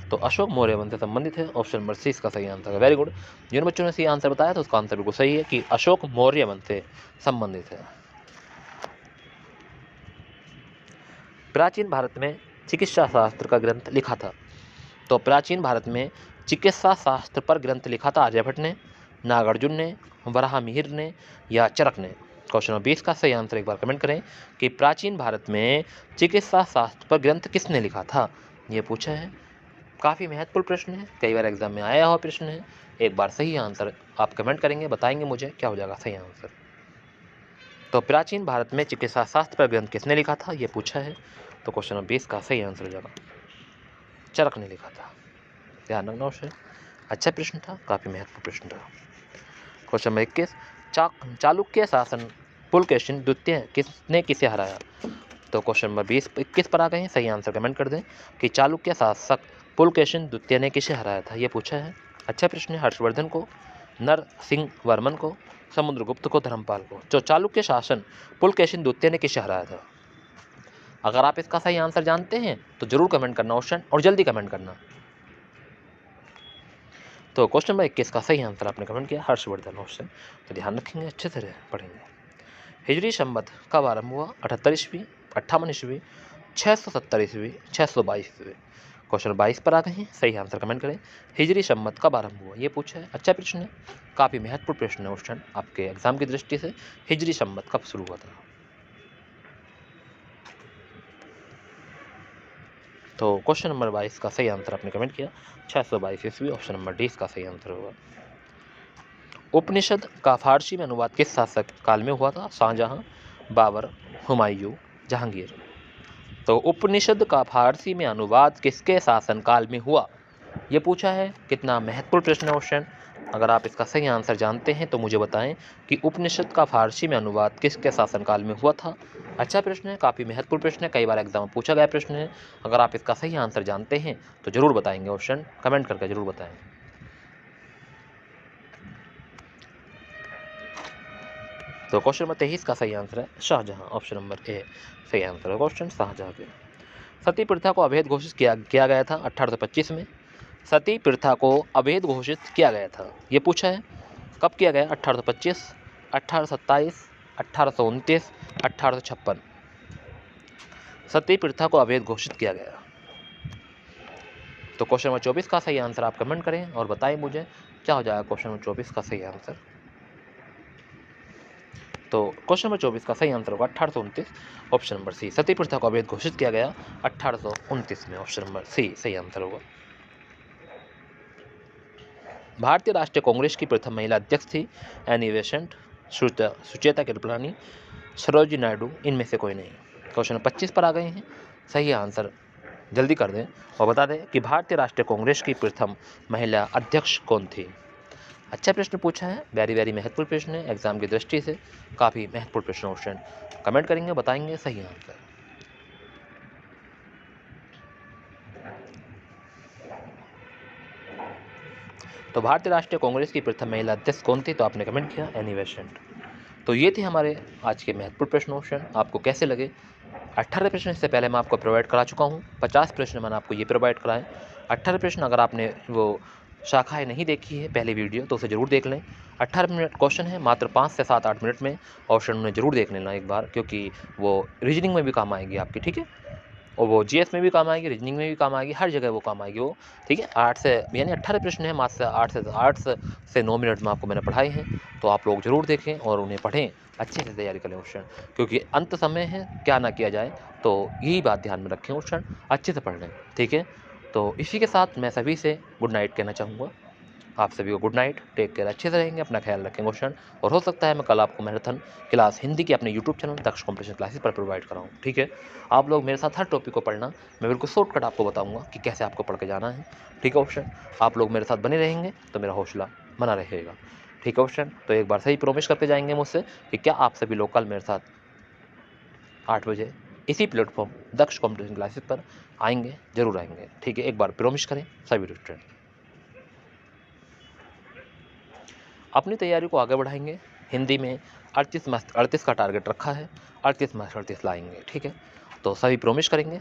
तो अशोक मौर्य वंश से संबंधित है, ऑप्शन नंबर सी इसका सही आंसर है। वेरी गुड, जिन बच्चों ने सही आंसर बताया तो उसका आंसर बिल्कुल सही है कि अशोक मौर्य वंश से संबंधित है। प्राचीन भारत में चिकित्सा शास्त्र का ग्रंथ लिखा था। तो प्राचीन भारत में चिकित्सा शास्त्र पर ग्रंथ लिखा था आर्यभट्ट ने, नागार्जुन ने, वराहमिहिर ने या चरक ने। क्वेश्चन नंबर 20 का सही आंसर एक बार कमेंट करें कि प्राचीन भारत में चिकित्सा शास्त्र पर ग्रंथ किसने लिखा था, ये पूछा है। काफ़ी महत्वपूर्ण प्रश्न है, कई बार एग्जाम में आया हुआ प्रश्न है। एक बार सही आंसर आप कमेंट करेंगे, बताएंगे मुझे क्या हो जाएगा सही आंसर। तो प्राचीन भारत में चिकित्सा शास्त्र पर ग्रंथ किसने लिखा था, ये पूछा है। तो क्वेश्चन नंबर 20 का सही आंसर हो जाएगा चरक ने लिखा था। ध्यान रखना उसे, अच्छा प्रश्न था, काफ़ी महत्वपूर्ण प्रश्न था। क्वेश्चन नंबर 21 चालुक्य शासन पुलकेशिन द्वितीय किसने किसे हराया। तो क्वेश्चन नंबर 21 पर आ गए हैं, सही आंसर कमेंट कर दें कि चालुक्य शासक पुलकेशिन द्वितीय ने किसे हराया था, ये पूछा है। अच्छा प्रश्न है, हर्षवर्धन को, नरसिंह वर्मन को, समुद्रगुप्त को, धर्मपाल को। जो चालुक्य शासन पुलकेशिन द्वितीय ने किसे हराया था। अगर आप इसका सही आंसर जानते हैं तो जरूर कमेंट करना ऑप्शन, और जल्दी कमेंट करना। तो क्वेश्चन नंबर 21 का सही आंसर आपने कमेंट किया हर्षवर्धन ऑप्शन। तो ध्यान रखेंगे, अच्छे से पढ़ेंगे। हिजरी संवत कब आरंभ हुआ। 78 ईस्वी, 58 ईस्वी, 670 ईस्वी, 622 ईस्वी। क्वेश्चन 22 पर आ गए हैं, सही आंसर कमेंट करें। हिजरी सम्मत कब आरंभ हुआ, ये पूछा है। अच्छा प्रश्न है, काफ़ी महत्वपूर्ण प्रश्न है क्वेश्चन आपके एग्जाम की दृष्टि से। हिजरी सम्मत कब शुरू हुआ था? तो क्वेश्चन नंबर 22 का सही आंसर आपने कमेंट किया 622 ईस्वी, ऑप्शन नंबर डी इसका सही आंसर होगा। उपनिषद का फारसी में अनुवाद किस शासक काल में हुआ था? शाहजहां, बाबर, हुमायूं, जहांगीर। तो उपनिषद का फारसी में अनुवाद किसके शासनकाल में हुआ, ये पूछा है। कितना महत्वपूर्ण प्रश्न है क्वेश्चन। अगर आप इसका सही आंसर जानते हैं तो मुझे बताएं कि उपनिषद का फारसी में अनुवाद किसके शासनकाल में हुआ था। अच्छा प्रश्न है, काफ़ी महत्वपूर्ण प्रश्न है, कई बार एग्जाम में पूछा गया प्रश्न है। अगर आप इसका सही आंसर जानते हैं तो जरूर बताएंगे क्वेश्चन, कमेंट करके जरूर बताएं। तो क्वेश्चन नंबर 23 का सही आंसर है शाहजहां, ऑप्शन नंबर ए सही आंसर है क्वेश्चन शाहजहां के। सती प्रथा को अवैध घोषित किया गया था 1825 में। सती प्रथा को अवैध घोषित किया गया था, ये पूछा है। कब किया गया? 1825, 1827, 1829, 1856। सती प्रथा को अवैध घोषित किया गया। तो क्वेश्चन नंबर 24 का सही आंसर आप कमेंट करें और बताएं मुझे क्या हो जाएगा क्वेश्चन नंबर 24 का सही आंसर। तो क्वेश्चन नंबर 24 का सही आंसर होगा 1829, ऑप्शन नंबर सी। सती प्रथा को अवैध घोषित किया गया 1829 में, ऑप्शन नंबर सी सही आंसर होगा। भारतीय राष्ट्रीय कांग्रेस की प्रथम महिला अध्यक्ष थी एनी बेसेंट, सुचेता कृपलानी, सरोजिनी नायडू, इनमें से कोई नहीं। क्वेश्चन नंबर 25 पर आ गए हैं, सही आंसर जल्दी कर दें और बता दें कि भारतीय राष्ट्रीय कांग्रेस की प्रथम महिला अध्यक्ष कौन थी। अच्छा प्रश्न पूछा है, वेरी महत्वपूर्ण प्रश्न है एग्जाम की दृष्टि से, काफ़ी महत्वपूर्ण प्रश्न क्वेश्चन। कमेंट करेंगे, बताएंगे सही आंसर। तो भारतीय राष्ट्रीय कांग्रेस की प्रथम महिला अध्यक्ष कौन थी? तो आपने कमेंट किया एनी बेसेंट। तो ये थे हमारे आज के महत्वपूर्ण प्रश्न क्वेश्चन। आपको कैसे लगे? 18 प्रश्न इससे पहले मैं आपको प्रोवाइड करा चुका हूँ, 50 प्रश्न मैंने आपको ये प्रोवाइड कराए। 18 प्रश्न अगर आपने वो शाखाएं नहीं देखी है पहले वीडियो तो उसे जरूर देख लें। 18 मिनट क्वेश्चन है, मात्र 5 से 7-8 मिनट में ऑप्शन उन्हें जरूर देख लेना एक बार, क्योंकि वो रीजनिंग में भी काम आएंगी आपकी, ठीक है। और वो जीएस में भी काम आएगी, रीजनिंग में भी काम आएगी, हर जगह वो काम आएगी वो, ठीक है। 8 से यानी 18 प्रश्न है, मात्र 8 से 9 मिनट में आपको मैंने पढ़ाए हैं। तो आप लोग जरूर देखें और उन्हें पढ़ें, अच्छे से तैयारी करें क्वेश्चन, क्योंकि अंत समय है, क्या ना किया जाए। तो यही बात ध्यान में रखें, क्वेश्चन अच्छे से पढ़ लें, ठीक है। तो इसी के साथ मैं सभी से गुड नाइट कहना चाहूँगा। आप सभी को गुड नाइट, टेक केयर, अच्छे से रहेंगे, अपना ख्याल रखें क्वेश्चन। और हो सकता है मैं कल आपको मैराथन क्लास हिंदी की अपने यूट्यूब चैनल दक्ष कॉम्पिटिशन क्लासेस पर प्रोवाइड कराऊँ, ठीक है। आप लोग मेरे साथ हर टॉपिक को पढ़ना, मैं बिल्कुल शॉर्टकट आपको बताऊँगा कि कैसे आपको पढ़ के जाना है, ठीक है ऑप्शन। आप लोग मेरे साथ बने रहेंगे तो मेरा हौसला बना रहेगा, ठीक है ऑप्शन। तो एक बार सही प्रॉमिस करके जाएंगे मुझसे कि क्या आप सभी लोग कल मेरे साथ 8 बजे इसी प्लेटफॉर्म दक्ष कॉम्पिटिशन क्लासेस पर आएंगे, जरूर आएंगे, ठीक है। एक बार प्रॉमिस करें सभी स्टूडेंट। अपनी तैयारी को आगे बढ़ाएंगे। हिंदी में 38 का टारगेट रखा है, 38 में 38 लाएंगे, ठीक है। तो सभी प्रॉमिस करेंगे।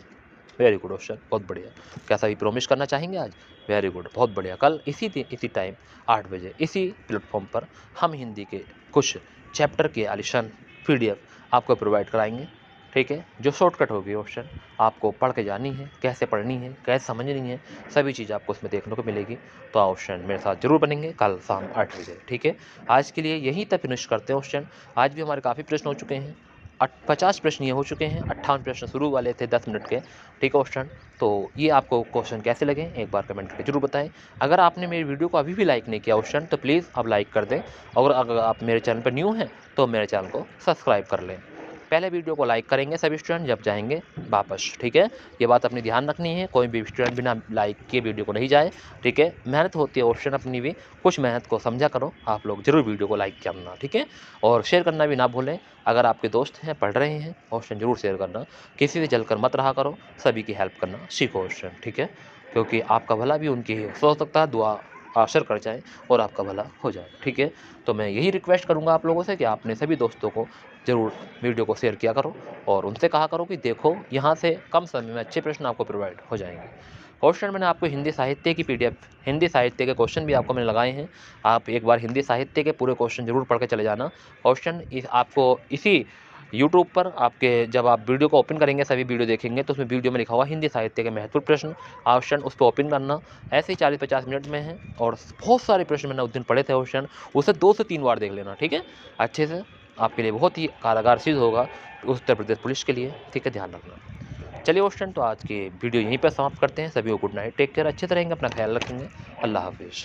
वेरी गुड ऑप्शन, बहुत बढ़िया। क्या सभी प्रॉमिस करना चाहेंगे आज? वेरी गुड, बहुत बढ़िया। कल इसी टाइम 8 बजे इसी प्लेटफॉर्म पर हम हिंदी के कुछ चैप्टर के आलिशान PDF आपको प्रोवाइड कराएंगे, ठीक है। जो शॉर्टकट होगी ऑप्शन, आपको पढ़ के जानी है, कैसे पढ़नी है, कैसे समझनी है, सभी चीज़ आपको उसमें देखने को मिलेगी। तो ऑप्शन मेरे साथ जरूर बनेंगे कल शाम 8 बजे, ठीक है। आज के लिए यहीं तक फिनिश करते हैं ऑप्शन। आज भी हमारे काफ़ी प्रश्न हो चुके हैं, 50 प्रश्न ये हो चुके हैं, 58 प्रश्न शुरू वाले थे 10 मिनट के, ठीक है ऑप्शन। तो ये आपको क्वेश्चन कैसे लगे एक बार कमेंट करके जरूर बताएं। अगर आपने मेरी वीडियो को अभी भी लाइक नहीं किया ऑप्शन, तो प्लीज़ आप लाइक कर दें। और अगर आप मेरे चैनल पर न्यू हैं तो मेरे चैनल को सब्सक्राइब कर लें। पहले वीडियो को लाइक करेंगे सभी स्टूडेंट जब जाएंगे वापस, ठीक है। ये बात अपनी ध्यान रखनी है, कोई भी स्टूडेंट बिना लाइक किए वीडियो को नहीं जाए, ठीक है। मेहनत होती है ऑप्शन अपनी भी, कुछ मेहनत को समझा करो। आप लोग जरूर वीडियो को लाइक करना, ठीक है। और शेयर करना भी ना भूलें। अगर आपके दोस्त हैं, पढ़ रहे हैं, ऑप्शन जरूर शेयर करना। किसी से जलकर मत रहा करो, सभी की हेल्प करना सीखो ऑप्शन, ठीक है। क्योंकि आपका भला भी उनकी हो सकता है दुआ असर कर जाए और आपका भला हो जाए, ठीक है। तो मैं यही रिक्वेस्ट करूंगा आप लोगों से कि आपने सभी दोस्तों को जरूर वीडियो को शेयर किया करो और उनसे कहा करो कि देखो यहाँ से कम समय में अच्छे प्रश्न आपको प्रोवाइड हो जाएंगे। क्वेश्चन मैंने आपको हिंदी साहित्य की PDF, हिंदी साहित्य के क्वेश्चन भी आपको मैंने लगाए हैं। आप एक बार हिंदी साहित्य के पूरे क्वेश्चन जरूर पढ़ के चले जाना। क्वेश्चन आपको इसी यूट्यूब पर आपके जब आप वीडियो को ओपन करेंगे, सभी वीडियो देखेंगे तो उसमें वीडियो में लिखा हुआ हिंदी साहित्य के महत्वपूर्ण प्रश्न ऑप्शन, उस पर ओपन करना। ऐसे ही 40-50 मिनट में है और बहुत सारे प्रश्न मैंने उस दिन पढ़े थे ऑप्शन, उसे 2 से 3 बार देख लेना, ठीक है, अच्छे से। आपके लिए बहुत ही कारगर सिद्ध होगा उत्तर प्रदेश पुलिस के लिए, ठीक है, ध्यान रखना। चलिए दोस्तों, तो आज की वीडियो यहीं पर समाप्त करते हैं। सभी को गुड नाइट, टेक केयर, अच्छे से रहेंगे, अपना ख्याल रखेंगे, अल्लाह हाफिज़।